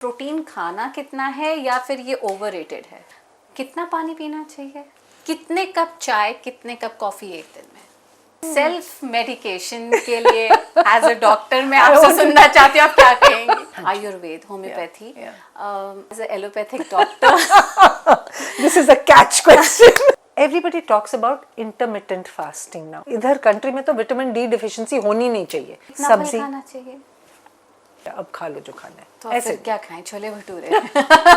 Protein खाना कितना है या फिर ये ओवररेटेड है? कितना पानी पीना चाहिए? कितने कप चाय, कितने कप कॉफी एक दिन में? सेल्फ मेडिकेशन के लिए एज अ डॉक्टर मैं आपसे सुनना चाहती हूँ, आप क्या कहेंगे? Ayurveda, homeopathy, as a allopathic doctor, This is a catch question. Everybody talks about intermittent fasting now. इधर कंट्री में तो विटामिन डी डिफिशिएंसी होनी नहीं चाहिए। कितना फल खाना चाहिए? अब खा लो जो खाना है। तो ऐसे क्या खाएं? छोले भटूरे?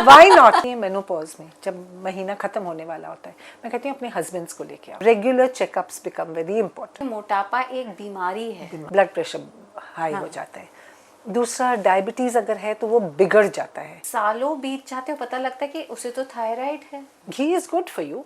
Why not? ये मेनोपॉज में जब महीना खत्म होने वाला होता है, मैं कहती हूँ अपने हस्बैंड्स को लेके आओ। Regular checkups become very important. मोटापा एक बीमारी है, ब्लड प्रेशर हाई हो जाता है। दूसरा, डायबिटीज अगर है तो वो बिगड़ जाता है। सालों बीत जाते हो, पता लगता है कि उसे तो थायराइड है। घी इज गुड फॉर यू।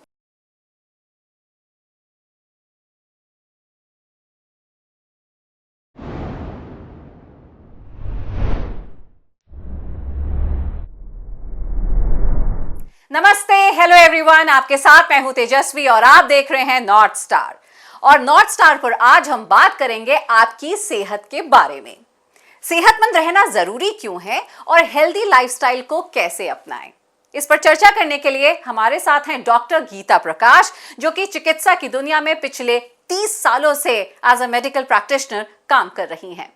नमस्ते, हेलो एवरीवन, आपके साथ मैं हूं तेजस्वी और आप देख रहे हैं नॉर्थ स्टार। और नॉर्थ स्टार पर आज हम बात करेंगे आपकी सेहत के बारे में। सेहतमंद रहना जरूरी क्यों है और हेल्दी लाइफस्टाइल को कैसे अपनाएं, इस पर चर्चा करने के लिए हमारे साथ हैं डॉक्टर गीता प्रकाश, जो कि चिकित्सा की दुनिया में पिछले 30 सालों से एज अ मेडिकल प्रैक्टिशनर काम कर रही हैं।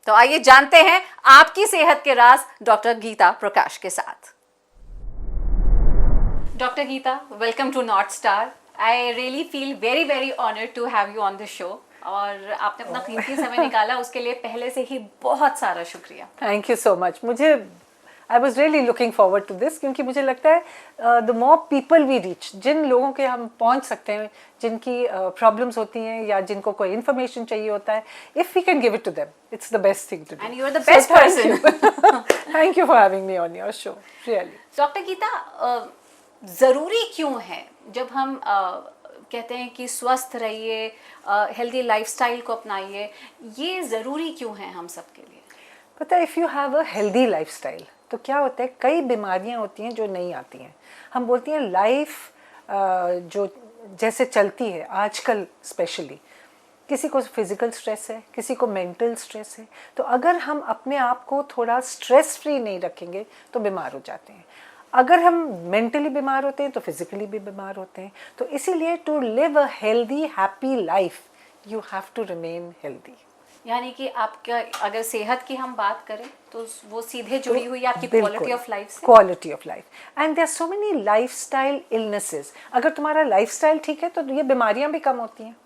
तो आइए जानते हैं आपकी सेहत के राज डॉक्टर गीता प्रकाश के साथ। Dr. Geeta, welcome to North Star. I really feel very very honored to have you on the show. और आपने अपना कीमती समय निकाला, उसके लिए पहले से ही बहुत सारा शुक्रिया। Thank you so much. मुझे I was really looking forward to this, क्योंकि मुझे लगता है the more people we reach, जिन लोगों के हम पहुंच सकते हैं, जिनकी प्रॉब्लम्स होती हैं या जिनको कोई इन्फॉर्मेशन चाहिए होता है, if we can give it to them, it's the best thing to do. And you are the best person. Thank you for having me on your show, really. Doctor Geeta, ज़रूरी क्यों है जब हम कहते हैं कि स्वस्थ रहिए, हेल्दी लाइफस्टाइल को अपनाइए, ये ज़रूरी क्यों है हम सब के लिए? पता है, if you have a healthy lifestyle तो क्या होता है, कई बीमारियां होती हैं जो नहीं आती हैं। हम बोलते हैं लाइफ जो जैसे चलती है आजकल, स्पेशली किसी को फिजिकल स्ट्रेस है, किसी को मेंटल स्ट्रेस है, तो अगर हम अपने आप को थोड़ा स्ट्रेस फ्री नहीं रखेंगे तो बीमार हो जाते हैं। अगर हम मेंटली बीमार होते हैं तो फिजिकली भी बीमार होते हैं। तो इसीलिए to live a healthy happy life you have to remain healthy. यानी कि आपका अगर सेहत की हम बात करें तो वो सीधे जुड़ी हुई है आपकी क्वालिटी ऑफ लाइफ से। Quality of life, and there are so many lifestyle illnesses. अगर तुम्हारा लाइफस्टाइल ठीक है तो ये बीमारियां भी कम होती हैं।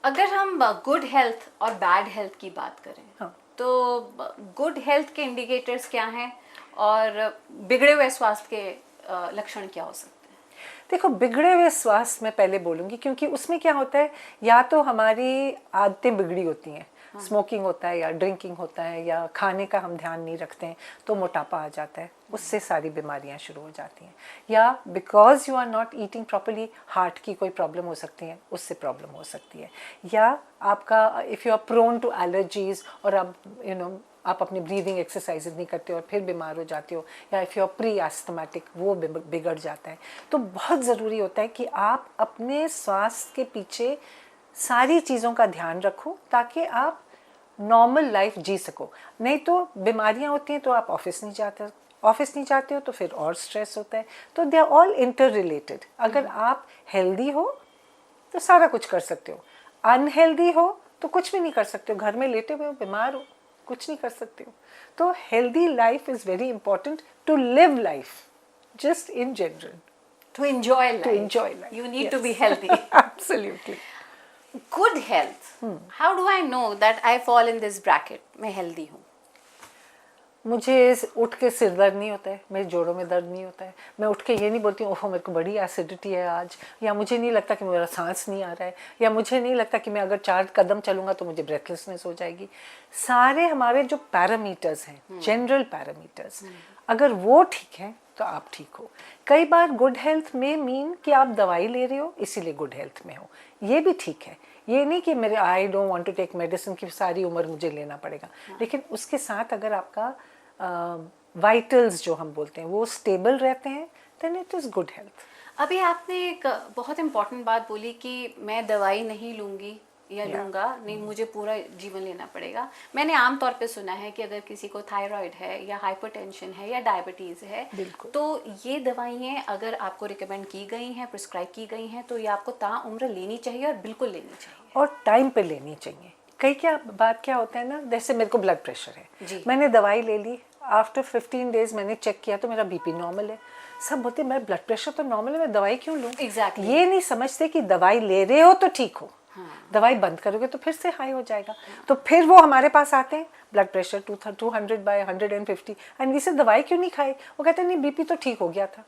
अगर हम गुड हेल्थ और बैड हेल्थ की बात करें, हाँ, तो गुड हेल्थ के इंडिकेटर्स क्या हैं और बिगड़े हुए स्वास्थ्य के लक्षण क्या हो सकते हैं? देखो, बिगड़े हुए स्वास्थ्य में पहले बोलूँगी, क्योंकि उसमें क्या होता है, या तो हमारी आदतें बिगड़ी होती हैं, स्मोकिंग होता है या ड्रिंकिंग होता है, या खाने का हम ध्यान नहीं रखते हैं तो मोटापा आ जाता है, उससे सारी बीमारियां शुरू हो जाती हैं। या because you are not eating properly, heart की कोई प्रॉब्लम हो सकती है, उससे प्रॉब्लम हो सकती है। या आपका if you are prone to allergies और आप अपनी ब्रीदिंग एक्सरसाइजेज नहीं करते और फिर बीमार हो जाते हो, या if you are pre asthmatic, वो बिगड़ जाता है। तो बहुत ज़रूरी होता है कि आप अपने स्वास्थ्य के पीछे सारी चीज़ों का ध्यान रखो ताकि आप नॉर्मल लाइफ जी सको। नहीं तो बीमारियां होती हैं तो आप ऑफिस नहीं जाते हो तो फिर और स्ट्रेस होता है। तो they are all inter related. अगर आप हेल्दी हो तो सारा कुछ कर सकते हो, अनहेल्दी हो तो कुछ भी नहीं कर सकते हो, घर में लेटे हुए हो, बीमार हो, कुछ नहीं कर सकते हो। तो healthy life is very important to live life, just in general, To enjoy life. to enjoy life. You need Yes. to be healthy. Absolutely. Good health. How do I know that I fall in this bracket? मैं healthy हूँ। मुझे उठ के सिर दर्द नहीं होता है, मेरे जोड़ों में दर्द नहीं होता है, मैं उठ के ये नहीं बोलती हूँ ओहो मेरे को बड़ी एसिडिटी है आज, या मुझे नहीं लगता कि मेरा सांस नहीं आ रहा है, या मुझे नहीं लगता कि मैं अगर 4 कदम चलूँगा तो मुझे ब्रेथलेसनेस हो जाएगी। सारे हमारे जो पैरामीटर्स हैं, जनरल पैरामीटर्स, अगर वो ठीक है तो आप ठीक हो। कई बार गुड हेल्थ में मीन कि आप दवाई ले रहे हो इसीलिए गुड हेल्थ में हो, ये भी ठीक है। ये नहीं कि मेरे I don't want to take medicine की सारी उम्र मुझे लेना पड़ेगा, लेकिन उसके साथ अगर आपका वाइटल्स जो हम बोलते हैं वो स्टेबल रहते हैं, then it is good health. अभी आपने एक बहुत इम्पॉर्टेंट बात बोली कि मैं दवाई नहीं लूँगी या लूंगा नहीं, मुझे पूरा जीवन लेना पड़ेगा। मैंने आमतौर पे सुना है कि अगर किसी को थायराइड है या हाइपरटेंशन है या डायबिटीज़ है, तो ये दवाइयाँ अगर आपको रिकमेंड की गई हैं, प्रिस्क्राइब की गई हैं, तो ये आपको ताउम्र लेनी चाहिए और बिल्कुल लेनी चाहिए और टाइम पे लेनी चाहिए। कई बात क्या होता है ना, जैसे मेरे को ब्लड प्रेशर है, मैंने दवाई ले ली, आफ्टर 15 डेज मैंने चेक किया तो मेरा बीपी नॉर्मल है। सब बोलते मेरा ब्लड प्रेशर तो नॉर्मल है, मैं दवाई क्यों लूँ? Exactly. ये नहीं समझते कि दवाई ले रहे हो तो ठीक हो, दवाई बंद करोगे तो फिर से हाई हो जाएगा। तो फिर वो हमारे पास आते हैं, ब्लड प्रेशर 200/150, एंड वी से दवाई क्यों नहीं खाई? वो कहते हैं नहीं, बीपी तो ठीक हो गया था।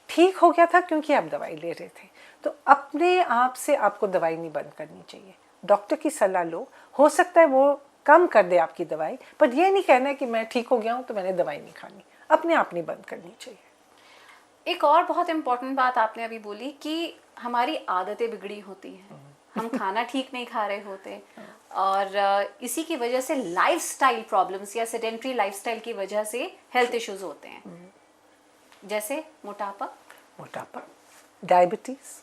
ठीक हो गया था क्योंकि आप दवाई ले रहे थे। तो अपने आप से आपको दवाई नहीं बंद करनी चाहिए, डॉक्टर की सलाह लो, हो सकता है वो कम कर दे आपकी दवाई, पर ये नहीं कहना है कि मैं ठीक हो गया हूँ तो मैंने दवाई नहीं खानी, अपने आप नहीं बंद करनी चाहिए। एक और बहुत इम्पोर्टेंट बात आपने अभी बोली कि हमारी आदतें बिगड़ी होती हैं, हम खाना ठीक नहीं खा रहे होते, और इसी की वजह से लाइफस्टाइल प्रॉब्लम्स या सेडेंट्री लाइफस्टाइल की वजह से हेल्थ इश्यूज होते हैं, जैसे मोटापा, diabetes,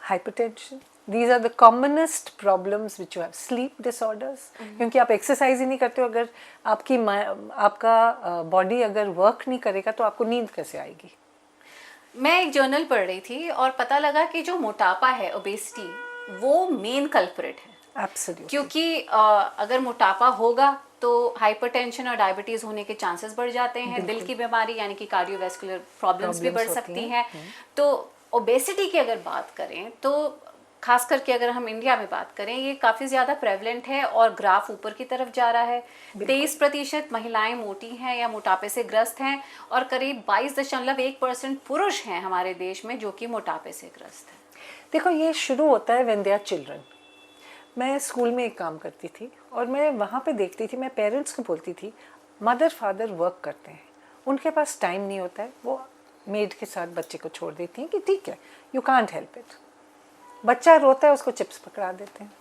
hypertension. These are the commonest problems which you have. Sleep disorders, क्योंकि आप एक्सरसाइज ही नहीं करते हो। अगर आपका बॉडी अगर वर्क नहीं करेगा तो आपको नींद कैसे आएगी? मैं एक जर्नल पढ़ रही थी और पता लगा कि जो मोटापा है, ओबेसिटी, वो मेन कल्प्रिट है। Absolutely. क्योंकि अगर मोटापा होगा तो हाइपरटेंशन और डायबिटीज होने के चांसेस बढ़ जाते हैं, दिल की बीमारी यानी कि कार्डियोवैस्कुलर प्रॉब्लम्स भी बढ़ सकती हैं। तो ओबेसिटी की अगर बात करें तो खास करके अगर हम इंडिया में बात करें, ये काफ़ी ज़्यादा प्रेवलेंट है और ग्राफ ऊपर की तरफ जा रहा है। 23% महिलाएं मोटी हैं या मोटापे से ग्रस्त हैं और करीब 22.1% पुरुष हैं हमारे देश में जो कि मोटापे से ग्रस्त हैं। देखो, ये शुरू होता है व्हेन दे आर चिल्ड्रन। मैं स्कूल में एक काम करती थी और मैं वहाँ पे देखती थी, मैं पेरेंट्स को बोलती थी, मदर फादर वर्क करते हैं, उनके पास टाइम नहीं होता है, वो मेड के साथ बच्चे को छोड़ देती हैं कि ठीक है, यू कांट हेल्प इट। बच्चा रोता है, उसको चिप्स पकड़ा देते हैं,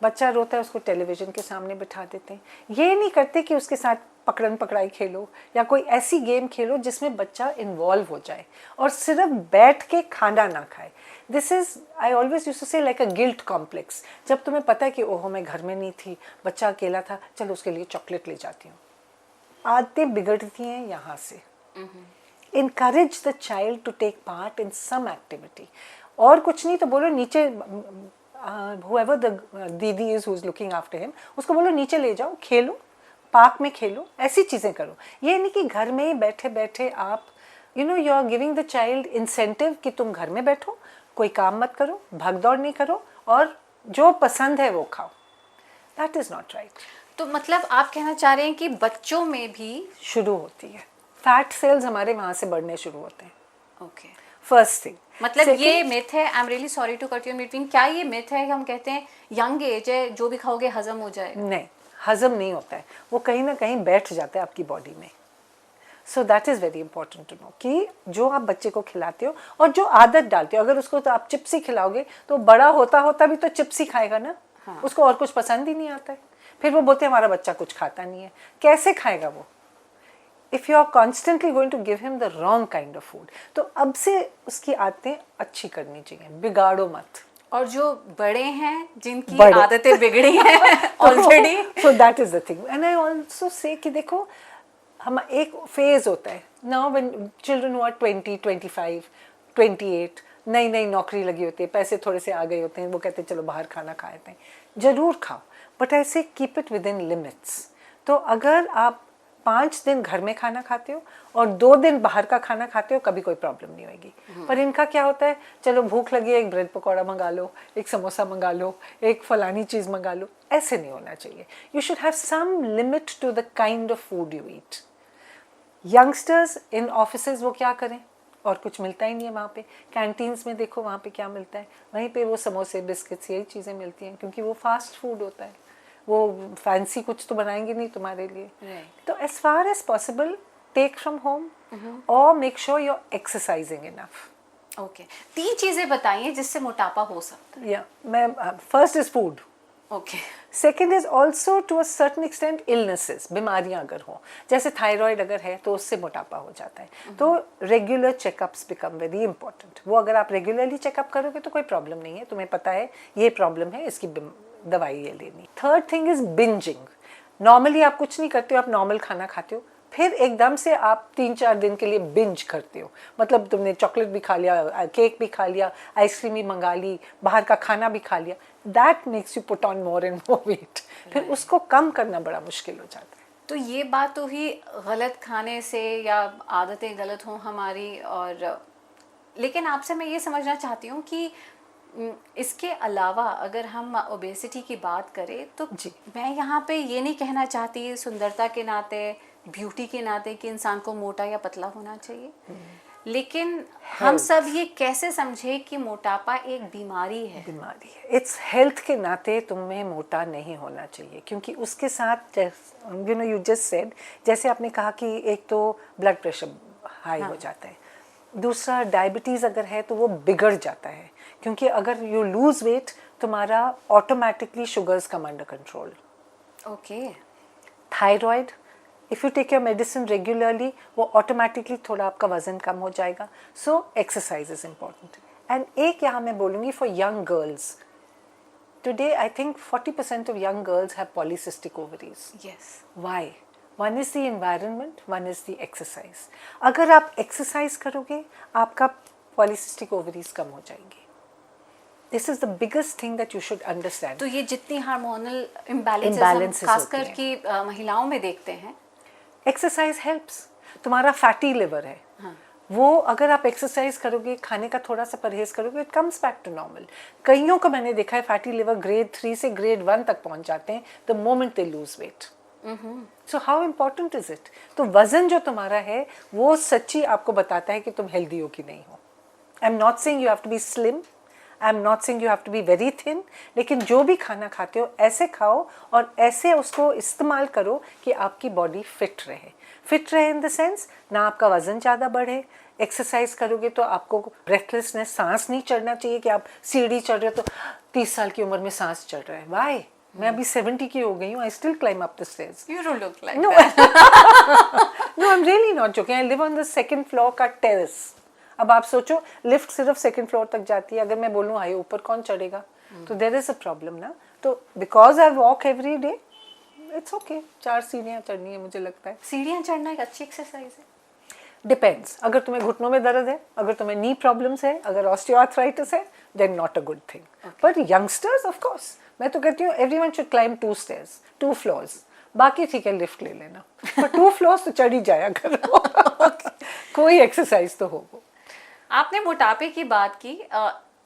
बच्चा रोता है, उसको टेलीविज़न के सामने बिठा देते हैं। ये नहीं करते कि उसके साथ पकड़न पकड़ाई खेलो या कोई ऐसी गेम खेलो जिसमें बच्चा इन्वॉल्व हो जाए और सिर्फ बैठ के खाना ना खाए। This is, I always used to say, like a guilt complex. जब तुम्हें पता है कि ओहो मैं घर में नहीं थी, बच्चा अकेला था, चलो उसके लिए चॉकलेट ले जाती हूँ। आदतें बिगड़ती हैं यहाँ से। Encourage the child to take part in some activity. और कुछ नहीं तो बोलो नीचे, whoever the दीदी is who is looking after him, उसको बोलो नीचे ले जाओ, खेलो, पार्क में खेलो, ऐसी चीज़ें करो। ये नहीं कि घर में ही बैठे बैठे आप you are giving the child incentive कि तुम घर में बैठो, कोई काम मत करो, भाग दौड़ नहीं करो और जो पसंद है वो खाओ। That is not right. तो मतलब आप कहना चाह रहे हैं कि बच्चों में भी शुरू होती है, फैट सेल्स हमारे वहाँ से बढ़ने शुरू होते हैं। Okay, first thing. मतलब ये मिथ है, I am really sorry to cut you in between, क्या ये मिथ है कि हम कहते हैं यंग एज है, जो भी खाओगे हजम हो जाएगा? नहीं, हजम नहीं होता है, वो कहीं ना कहीं बैठ जाता है आपकी बॉडी में। So that is very important to know कि जो आप बच्चे को खिलाते हो और जो आदत डालते हो, अगर उसको तो आप चिप्स ही खिलाओगे तो बड़ा होता होता भी तो चिप्स ही खाएगा ना। उसको और कुछ पसंद ही नहीं आता है, फिर वो बोलते हैं हमारा बच्चा कुछ खाता नहीं है, कैसे खाएगा वो? If you are constantly going to give him the wrong kind of food, तो अब से उसकी आदतें अच्छी करनी चाहिए, बिगाड़ो मत। और जो बड़े हैं जिनकी आदतें बिगड़ी हैं already, so that is the thing. And I also say कि देखो, हम एक फेज होता है now when children who are 20, 25, 28, नई नई नौकरी लगी होती है, पैसे थोड़े से आ गए होते हैं, वो कहते हैं चलो बाहर खाना खाते हैं। ज़रूर खाओ, बट आई से keep it with in limits. तो अगर आप 5 दिन घर में खाना खाते हो और 2 दिन बाहर का खाना खाते हो, कभी कोई प्रॉब्लम नहीं होगी। पर इनका क्या होता है, चलो भूख लगी है, एक ब्रेड पकौड़ा मंगा लो, एक समोसा मंगा लो, एक फलानी चीज़ मंगा लो। ऐसे नहीं होना चाहिए। You should have some limit to the kind of food you eat. Youngsters in offices वो क्या करें, और कुछ मिलता ही नहीं है वहाँ पे। कैंटीन्स में देखो वहाँ पे क्या मिलता है, वहीं पे वो समोसे बिस्किट्स यही चीज़ें मिलती हैं, क्योंकि वो फास्ट फूड होता है, वो फैंसी कुछ तो बनाएंगे नहीं तुम्हारे लिए। तो as far as possible take from home और make sure you are exercising enough. Okay, 3 चीज़ें बताइए जिससे मोटापा हो सकता है। या मैं first is food. Okay, second is also to a certain extent illnesses, बीमारियां अगर हो, जैसे थायराइड अगर है तो उससे मोटापा हो जाता है। तो regular checkups become very important. वो अगर आप रेगुलरली चेकअप करोगे तो कोई प्रॉब्लम नहीं है, तुम्हें पता है ये प्रॉब्लम है, इसकी दवाई ये लेनी। Third thing is bingeing. Normally आप कुछ नहीं करते हो, आप नॉर्मल खाना खाते हो, फिर एकदम से आप 3-4 दिन के लिए बिंज करते हो, मतलब तुमने चॉकलेट भी खा लिया, केक भी खा लिया, आइसक्रीम भी मंगा ली, बाहर का खाना भी खा लिया, that makes you put on more and more weight. फिर उसको कम करना बड़ा मुश्किल हो जाता है। तो ये बात तो ही गलत खाने से या आदतें गलत हों हमारी, और लेकिन आपसे मैं ये समझना चाहती हूँ कि इसके अलावा अगर हम ओबेसिटी की बात करें तो जी। मैं यहाँ पे ये नहीं कहना चाहती सुंदरता के नाते, ब्यूटी के नाते कि इंसान को मोटा या पतला होना चाहिए, लेकिन हम सब ये कैसे समझे कि मोटापा एक बीमारी है। बीमारी है, इट्स हेल्थ के नाते तुम्हें मोटा नहीं होना चाहिए, क्योंकि उसके साथ you know you just said, जैसे आपने कहा कि एक तो ब्लड प्रेशर हाई हो जाता है, दूसरा डायबिटीज़ अगर है तो वो बिगड़ जाता है, क्योंकि अगर यू लूज वेट तुम्हारा automatically sugars come under control. Okay. Thyroid, if you take your medicine regularly, वो ऑटोमेटिकली थोड़ा आपका वजन कम हो जाएगा। So exercise is important. And एक यहाँ मैं बोलूँगी for young girls, today I think 40% of young girls have polycystic ovaries. Yes. Why? One is the environment, one is the exercise. अगर आप एक्सरसाइज करोगे आपका पॉलीसिस्टिक ओवरीज कम हो जाएंगे। This is the biggest thing that you should understand. तो ये जितनी hormonal imbalances Imbalances खासकर होती की महिलाओं में देखते हैं, एक्सरसाइज हेल्प्स। तुम्हारा फैटी लिवर है, वो अगर आप एक्सरसाइज करोगे, खाने का थोड़ा सा परहेज करोगे, it comes back to normal. कईयों को मैंने देखा है फैटी लिवर ग्रेड 3 से ग्रेड 1 तक पहुंच जाते हैं the moment they lose weight. So how important is it? तो वजन जो तुम्हारा है वो सच्ची आपको बताता है कि तुम हेल्दी हो कि नहीं हो। I am not saying you have to be slim, I am not saying you have to be very thin, लेकिन जो भी खाना खाते हो ऐसे खाओ और ऐसे उसको इस्तेमाल करो कि आपकी बॉडी फिट रहे। फिट रहे इन द सेंस ना आपका वजन ज़्यादा बढ़े। एक्सरसाइज करोगे तो आपको ब्रेथलेसनेस, सांस नहीं चढ़ना चाहिए कि आप सीढ़ी चढ़ रहे हो तो 30 साल की उम्र में सांस चढ़ रहा है। वाई? मैं अभी 70 की हो गई हूँ, I still climb up the stairs. You don't look like No, that. no, I'm really not joking. I live on the second floor का टेरेस। अब आप सोचो लिफ्ट सिर्फ सेकंड फ्लोर तक जाती है, अगर मैं बोलूँ हाई ऊपर कौन चढ़ेगा? तो देयर इज अ प्रॉब्लम ना। तो because I walk every day, it's okay. 4 सीढ़ियाँ चढ़नी है मुझे लगता है। सीढ़ियाँ चढ़ना एक अच्छी एक्सरसाइज है। डिपेंड्स, अगर तुम्हें घुटनों में दर्द है, अगर तुम्हें नी प्रॉब्लम्स है, अगर ऑस्टियोआर्थराइटिस है, then not a good thing. पर यंगस्टर्स ऑफ कोर्स मैं तो कहती हूँ everyone should climb 2 stairs, 2 floors. बाकी ठीक है लिफ्ट ले लेना, पर 2 फ्लोर्स तो चढ़ी जाया करो। कोई एक्सरसाइज तो हो। आपने मोटापे की बात की,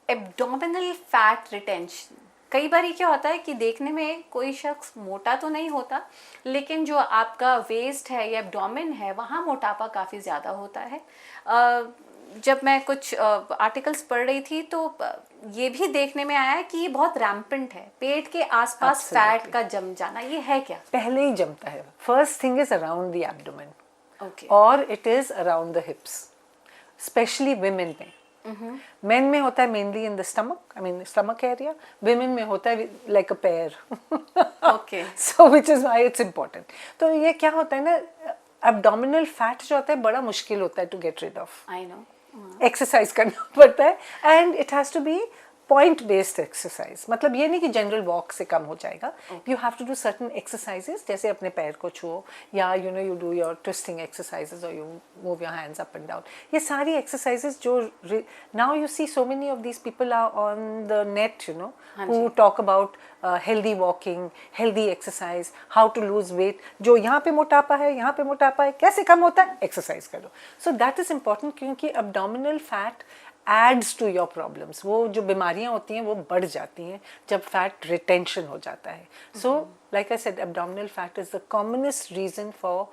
एब्डोमिनल फैट रिटेंशन। कई बार क्या होता है कि देखने में कोई शख्स मोटा तो नहीं होता, लेकिन जो आपका वेस्ट है या एब्डोमेन है वहाँ मोटापा काफ़ी ज़्यादा होता है। जब मैं कुछ आर्टिकल्स पढ़ रही थी तो ये भी देखने में आया कि ये बहुत रैम्पेंट है, पेट के आसपास फैट का जम जाना। ये है क्या? पहले ही जमता है। First thing is around the abdomen, okay, और it is around the hips, specially women में। मेन में होता है mainly in the stomach, I mean stomach area. Women में होता है like a pear. Okay, so which is why it's important. तो ये क्या होता है ना, एब्डोमिनल फैट जो होता है बड़ा मुश्किल होता है to get rid of. I know. Exercise करना पड़ता है, and it has to be point based exercise. मतलब ये नहीं कि जनरल वॉक से कम हो जाएगा। You have to do certain exercises, जैसे अपने पैर को छुओ, या you know you do your twisting exercises और you move your hands up and down. ये सारी एक्सरसाइजेस जो now you see so many of these people are on the net, you know, who talk about healthy walking, healthy exercise, how to lose weight. जो यहाँ पे मोटापा है, यहाँ पे मोटापा है, कैसे कम होता है? एक्सरसाइज करो। सो दैट इज इम्पॉर्टेंट, क्योंकि abdominal fat adds to your problems. वो जो बीमारियां होती हैं वो बढ़ जाती हैं जब फैट रिटेंशन हो जाता है। So like I said, abdominal fat is the commonest reason for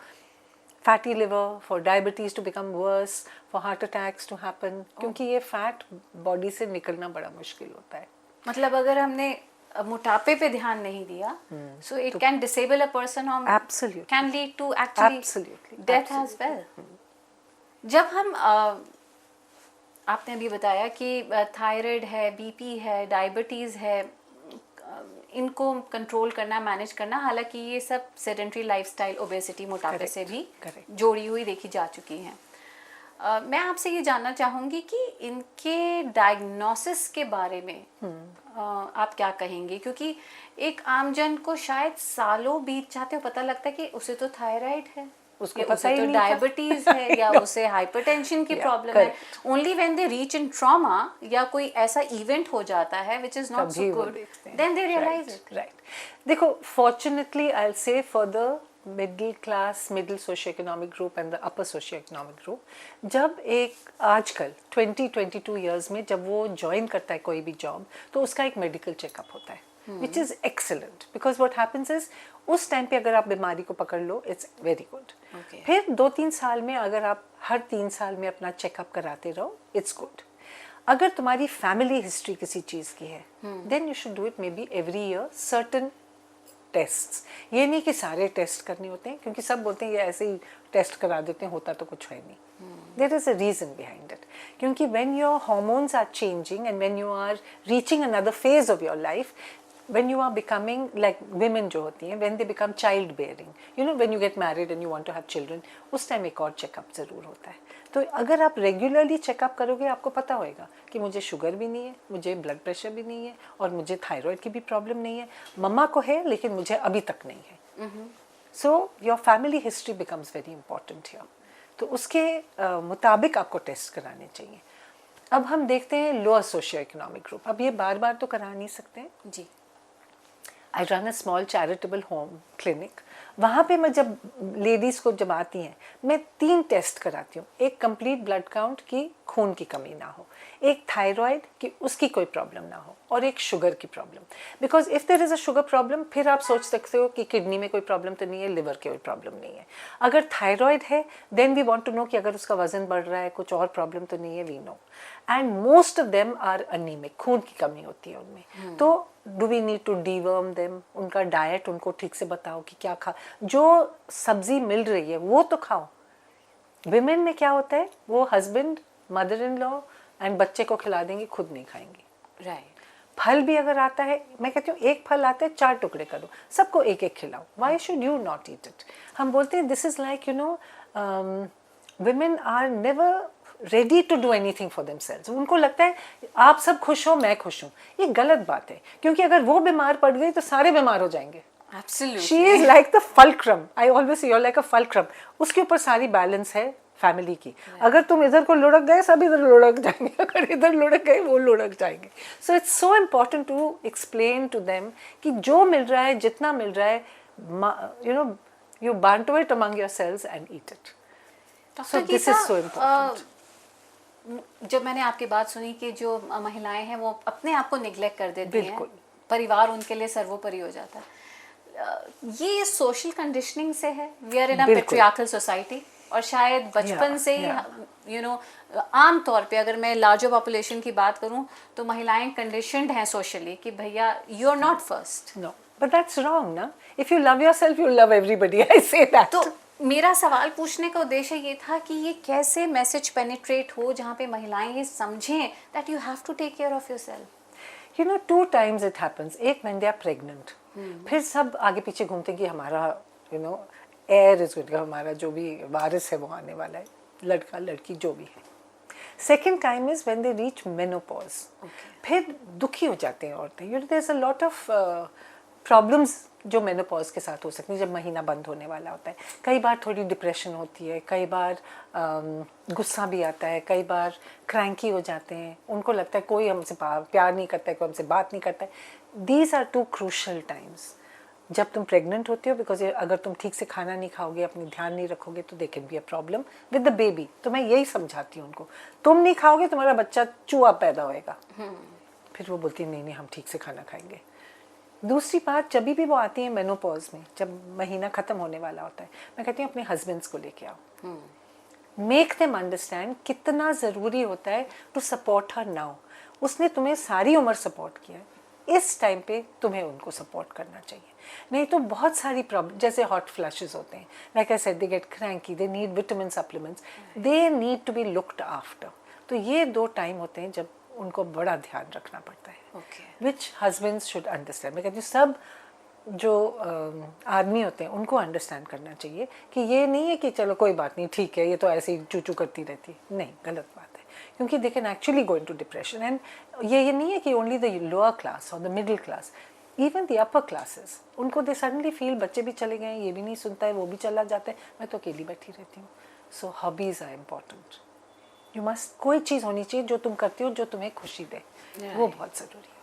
fatty liver, for diabetes to become worse, for heart attacks to happen, क्योंकि ये फैट बॉडी से निकलना बड़ा मुश्किल होता है। मतलब अगर हमने मोटापे पे ध्यान नहीं दिया, so it can disable a person, और Absolutely. Can lead to actually Absolutely. Death as well. जब हम आपने अभी बताया कि थायराइड है, बीपी है, डायबिटीज़ है, इनको कंट्रोल करना, मैनेज करना, हालांकि ये सब सेडेंट्री लाइफस्टाइल, ओबेसिटी, मोटापे से भी Correct. जोड़ी हुई देखी जा चुकी हैं। मैं आपसे ये जानना चाहूँगी कि इनके डायग्नोसिस के बारे में आप क्या कहेंगे, क्योंकि एक आमजन को शायद सालों बीत जाते हो पता लगता है कि उसे तो थायराइड है, उसको या पता उसे ही तो नहीं था। डायबिटीज है, या उसे हाइपरटेंशन की Yeah, प्रॉब्लम है। correct. Only when they reach in trauma या कोई ऐसा इवेंट हो जाता है व्हिच इज नॉट सो तभी वो गुड, देखते हैं। Then they realise Right, it. right. देखो, fortunately I'll say for the middle class, middle socioeconomic group and the upper socioeconomic group, जब एक आजकल 20-22 years में जब वो ज्वाइन करता है कोई भी जॉब, तो उसका एक मेडिकल चेकअप होता है, which is excellent, because what happens is उस टाइम पे अगर आप बीमारी को पकड़ लो, it's very good. Okay. फिर 2-3 साल में अगर आप हर 3 साल में अपना चेकअप कराते रहो, it's good. अगर तुम्हारी फैमिली हिस्ट्री किसी चीज़ की है, then you should do it maybe every year certain tests. ये नहीं कि सारे टेस्ट करने होते हैं, क्योंकि सब बोलते हैं ये ऐसे ही टेस्ट करा देते हैं, होता तो कुछ है नहीं। There is a reason behind it, क्योंकि when your hormones are changing and when you are reaching another phase of your life, when you are becoming like women जो होती हैं, when they become child bearing, you know, when you get married and you want to have children, उस time एक और checkup ज़रूर होता है। तो अगर आप रेगुलरली चेकअप करोगे, आपको पता होएगा कि मुझे शुगर भी नहीं है, मुझे ब्लड प्रेशर भी नहीं है, और मुझे थायराइड की भी प्रॉब्लम नहीं है। मम्मा को है लेकिन मुझे अभी तक नहीं है। So your family history becomes very important here. तो उसके मुताबिक आपको टेस्ट कराने चाहिए। अब हम देखते हैं लोअर सोशियो इकोनॉमिक ग्रुप। अब ये बार बार तो करा नहीं सकते हैं जी। I run a small charitable home clinic. वहाँ पे मैं जब लेडीज़ को जब आती हैं, मैं 3 टेस्ट कराती हूँ। एक कंप्लीट ब्लड काउंट की खून की कमी ना हो, एक थायराइड की उसकी कोई प्रॉब्लम ना हो, और एक शुगर की problem. Because if there is a sugar problem, फिर आप सोच सकते हो कि किडनी में कोई प्रॉब्लम तो नहीं है, लिवर की कोई प्रॉब्लम नहीं है। अगर थायराइड है, then we want to know कि अगर उसका वजन बढ़ रहा है, कुछ और प्रॉब्लम तो नहीं है, we know. And most of them are anaemic, खून की कमी होती है उनमें। तो do we need to deworm them? उनका डाइट उनको ठीक से बताओ कि क्या खा, जो सब्जी मिल रही है वो तो खाओ। विमेन में क्या होता है, वो husband, mother in law and बच्चे को खिला देंगे, खुद नहीं खाएंगे। राइट। फल भी अगर आता है, मैं कहती हूँ एक फल आता है 4 टुकड़े करो, सबको एक एक खिलाओ। Why should you not eat it? हम बोलते हैं this is like, you know, women are never ready to do anything for themselves. उनको लगता है आप सब खुश हो, मैं खुश हूँ। ये गलत बात है, क्योंकि अगर वो बीमार पड़ गई तो सारे बीमार हो जाएंगे। Absolutely. She is like the fulcrum. I always say, you are like a fulcrum. उसके ऊपर सारी बैलेंस है फैमिली की। अगर तुम इधर को लुढ़क गए, सब इधर लुढ़क जाएंगे, अगर इधर लुढ़क गए, वो लुढ़क जाएंगे। So it's so important to explain to them कि जो मिल रहा है, जितना मिल रहा है, यू नो, यू बांटो it among yourselves and eat it. So this is so important. जब मैंने आपकी बात सुनी कि जो महिलाएं हैं वो अपने आप को निग्लेक्ट कर देती हैं, बिल्कुल। परिवार उनके लिए सर्वोपरि हो जाता है, ये सोशल कंडीशनिंग से है। वी आर इन अ बिल्कुल। पेट्रियार्कल सोसाइटी, और शायद बचपन Yeah, से ही यू नो, आम तौर पे अगर मैं लार्जर पॉपुलेशन की बात करूं तो महिलाएं कंडीशनड हैं सोशली कि भैया you are not first. No, but that's wrong ना। If you love yourself, you love everybody. I say that. तो मेरा सवाल पूछने का उद्देश्य ये था कि ये कैसे मैसेज पेनिट्रेट हो जहाँ पे महिलाएं ये समझें that you have to take care of yourself. You know, 2 times it happens. एक व्हेन दे आर प्रेग्नेंट, फिर सब आगे पीछे घूमते हैं कि हमारा, you know, heir is good, हमारा जो भी वारिस है वो आने वाला है, लड़का लड़की जो भी है। Second time is when they reach menopause. फिर दुखी हो जाते हैं औरतें। You know, there is a lot of problems जो मेनोपॉज के साथ हो सकती है, जब महीना बंद होने वाला होता है। कई बार थोड़ी डिप्रेशन होती है, कई बार गुस्सा भी आता है, कई बार क्रैंकी हो जाते हैं। उनको लगता है कोई हमसे प्यार नहीं करता है, कोई हमसे बात नहीं करता है। दीज आर 2 क्रूशल टाइम्स जब तुम प्रेग्नेंट होती हो, बिकॉज अगर तुम ठीक से खाना नहीं खाओगे, अपनी ध्यान नहीं रखोगे, तो they can be a problem with the baby. तो मैं यही समझाती हूँ उनको, तुम नहीं खाओगे, तुम्हारा बच्चा चूहा पैदा होएगा। फिर वो बोलती है नहीं नहीं, हम ठीक से खाना खाएंगे। दूसरी बात, जब भी वो आती है मेनोपॉज में, जब महीना ख़त्म होने वाला होता है, मैं कहती हूँ अपने हस्बैंड्स को लेके आओ। मेक देम अंडरस्टैंड कितना ज़रूरी होता है टू सपोर्ट हर नाउ। उसने तुम्हें सारी उम्र सपोर्ट किया है, इस टाइम पे तुम्हें उनको सपोर्ट करना चाहिए। नहीं तो बहुत सारी प्रॉब्लम, जैसे हॉट फ्लैशेस होते हैं, like I said, they get cranky, they need vitamin supplements, they need to be looked after. तो ये 2 टाइम होते हैं जब उनको बड़ा ध्यान रखना पड़ता है, विच हस्बैंड्स शुड अंडरस्टैंड। मैं कहती हूँ सब जो आदमी होते हैं उनको अंडरस्टैंड करना चाहिए कि ये नहीं है कि चलो कोई बात नहीं, ठीक है, ये तो ऐसे ही चू करती रहती है। नहीं, गलत बात है, क्योंकि they can actually go into depression. And ये नहीं है कि ओनली द लोअर क्लास और the middle class, even the upper classes, उनको दे सडनली फील बच्चे भी चले गए, ये भी नहीं सुनता है, वो भी चला जाता है, मैं तो अकेली बैठी रहती हूँ। So hobbies are important. You must, कोई चीज़ होनी चाहिए जो तुम करती हो जो तुम्हें खुशी दे, वो बहुत ज़रूरी है।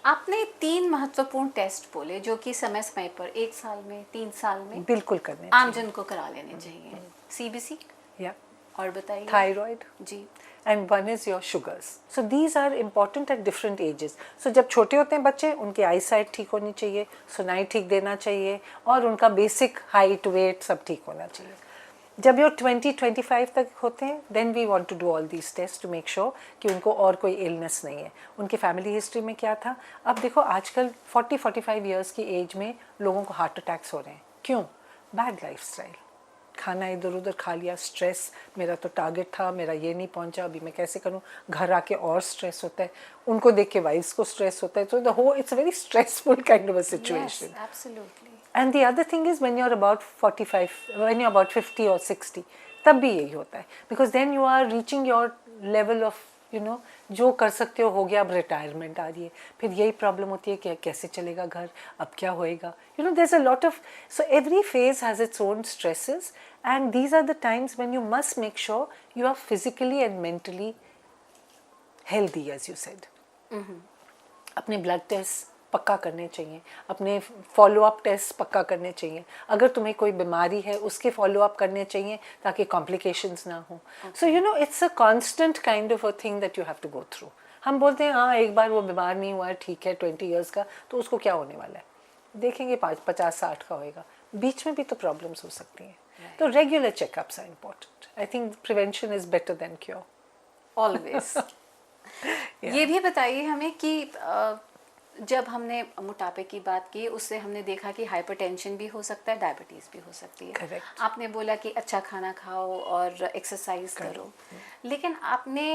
आपने 3 महत्वपूर्ण टेस्ट बोले जो कि समय समय पर 1 साल में, 3 साल में बिल्कुल करने आमजन को करा लेने चाहिए। सीबीसी या और बताइए। Thyroid ji. and one is your sugars. So these are important at different ages. So जब छोटे होते हैं बच्चे, उनकी आई साइट ठीक होनी चाहिए, सुनाई ठीक देना चाहिए, और उनका बेसिक हाइट वेट सब ठीक होना चाहिए। जब ये 20-25 तक होते हैं, then we want to do all these tests to make sure कि उनको और कोई इलनेस नहीं है, उनके फैमिली हिस्ट्री में क्या था। अब देखो आजकल 40-45 ईयर्स की एज में लोगों को हार्ट अटैक्स हो रहे हैं। क्यों? बैड लाइफस्टाइल, खाना इधर उधर खा लिया, स्ट्रेस, मेरा तो टारगेट था, मेरा ये नहीं पहुंचा, अभी मैं कैसे करूं, घर आके और स्ट्रेस होता है, उनको देख के वाइफ्स को स्ट्रेस होता है, तो the whole it's a very stressful kind of a situation. Yes, absolutely. And the other thing is when you are about 45, when you are about 50 और 60, तब भी यही होता है, because then you are reaching your level of जो कर सकते हो गया, अब रिटायरमेंट आ रही है, फिर यही प्रॉब्लम होती है कि कैसे चलेगा घर, अब क्या होएगा, there is a lot of, so every phase has its own stresses, and these are the times when you must make sure you are physically and mentally healthy, as you said. अपने blood test पक्का करने चाहिए, अपने follow up test पक्का करने चाहिए, अगर तुम्हें कोई बीमारी है उसके फॉलो अप करने चाहिए ताकि कॉम्प्लिकेशंस ना हो। So it's a constant kind of a thing that you have to go through. हम बोलते हैं हाँ एक बार वो बीमार नहीं हुआ है, ठीक है 20 ईयर्स का, तो उसको क्या होने वाला है, देखेंगे 50-60 का होएगा, बीच में भी तो प्रॉब्लम्स हो सकती हैं। तो regular checkups are important. I think prevention is better than cure always. ये भी बताइए हमें कि जब हमने मोटापे की बात की, उससे हमने देखा कि हाइपरटेंशन भी हो सकता है, डायबिटीज़ भी हो सकती है। Correct. आपने बोला कि अच्छा खाना खाओ और एक्सरसाइज करो, लेकिन आपने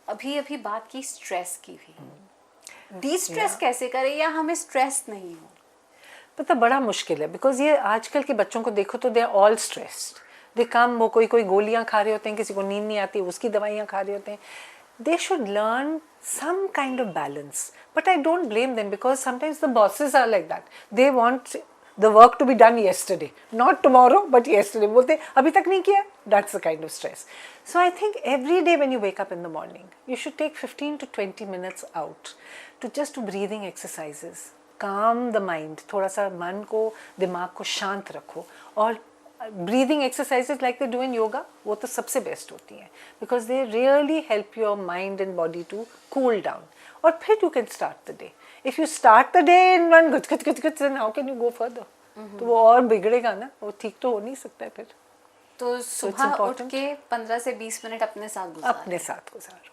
अभी अभी बात की स्ट्रेस की भी। डी स्ट्रेस कैसे करें, या हमें स्ट्रेस नहीं हो? पता बड़ा मुश्किल है, बिकॉज ये आजकल के बच्चों को देखो तो दे आर ऑल स्ट्रेस्ड, दे कम, वो कोई गोलियां खा रहे होते हैं, किसी को नींद नहीं आती उसकी दवाइयां खा रहे होते हैं। They should learn some kind of balance, but I don't blame them because sometimes the bosses are like that. They want the work to be done yesterday, not tomorrow but yesterday. बोलते अभी तक नहीं किया, that's the kind of stress. So I think every day when you wake up in the morning, you should take 15 to 20 minutes out to just do breathing exercises, calm the mind, थोड़ा सा मन को, दिमाग को शांत रखो, और breathing exercises like they do in yoga, वो तो सबसे बेस्ट होती हैं, because they really help your mind and body to cool down, और फिर you can start the day. If you start the day in one गुच गुच गुच गुच, then how can you go further? तो वो और बिगड़ेगा ना, वो ठीक तो हो नहीं सकता है फिर। तो सुबह उठ के 15 से 20 मिनट अपने साथ गुजारो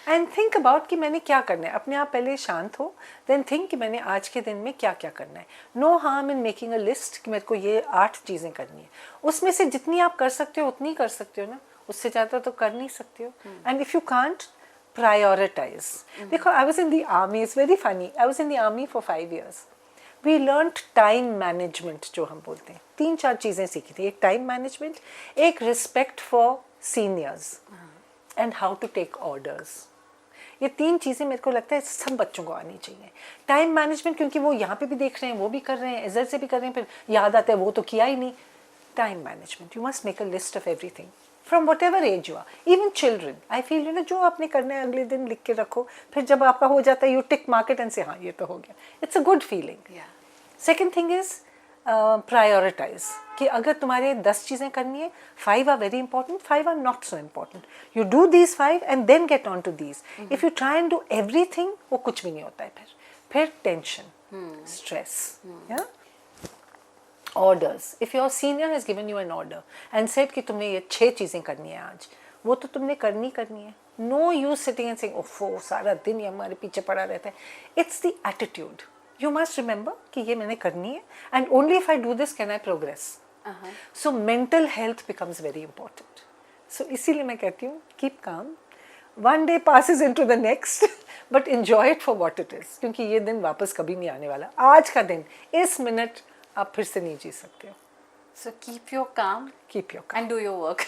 एंड थिंक अबाउट कि मैंने क्या करना है। अपने आप पहले शांत हो, देन थिंक कि मैंने आज के दिन में क्या क्या करना है। No harm in making a list कि मेरे को ये 8 चीज़ें करनी है, उसमें से जितनी आप कर सकते हो उतनी कर सकते हो ना, उससे ज़्यादा तो कर नहीं सकते हो। And if you can't, prioritize. देखो I was in the army, it's very funny, I was in the army for 5 years। We learn time management जो हम बोलते हैं, 3-4 चीज़ें सीखी थी। एक टाइम मैनेजमेंट, एक respect for seniors and how to take orders. ये 3 चीज़ें मेरे को लगता है सब बच्चों को आनी चाहिए। टाइम मैनेजमेंट क्योंकि वो यहाँ पे भी देख रहे हैं, वो भी कर रहे हैं, इधर से भी कर रहे हैं, फिर याद आता है वो तो किया ही नहीं। Time management, you must make a list of everything from whatever age you are, even children. I feel जो आपने करना है अगले दिन लिख के रखो, फिर जब आपका हो जाता है यू टिक मार्केट एंड से हाँ ये तो हो गया। It's a good feeling. Second thing is prioritise कि अगर तुम्हारे 10 चीज़ें करनी है, 5 are very important, 5 are not so important. You do these 5 and then get on to these. If you try and do everything, वो कुछ भी नहीं होता है। फिर tension, stress, orders. If your senior has given you an order and said कि तुमने ये 6 चीज़ें करनी है आज, वो तो तुमने करनी है। No use sitting and saying ओफो सारा दिन ये हमारे पीछे पड़ा रहता है। It's the attitude. You must remember कि ये मैंने करनी है, and only if I do this can I progress. So mental health becomes very important. So इसीलिए मैं कहती हूँ keep calm. One day passes into the next, but enjoy it for what it is, क्योंकि ये दिन वापस कभी नहीं आने वाला। आज का दिन, इस मिनट आप फिर से नहीं जी सकते हो। So keep your calm keep your काम, and do your work.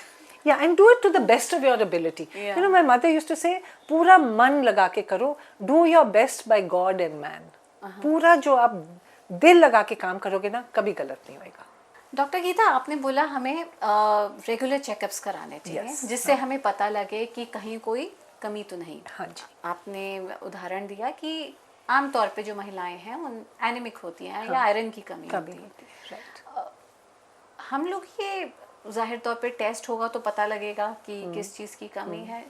yeah, and do it to the best of your ability. Yeah. You know, my mother used to say, पूरा मन लगा के करो, do your best by God and man. पूरा जो आप दिल लगा के काम करोगे ना, कभी गलत नहीं होएगा। डॉक्टर गीता, आपने बोला हमें रेगुलर चेकअप्स कराने चाहिए, Yes. जिससे हमें पता लगे कि कहीं कोई कमी तो नहीं। हाँ जी, आपने उदाहरण दिया कि आमतौर पे जो महिलाएं हैं उन एनीमिक होती हैं या आयरन की कमी कभी होती है। होती है, राइट। हम लोग ये जाहिर तौर पे टेस्ट होगा तो पता लगेगा कि किस चीज़ की कमी है।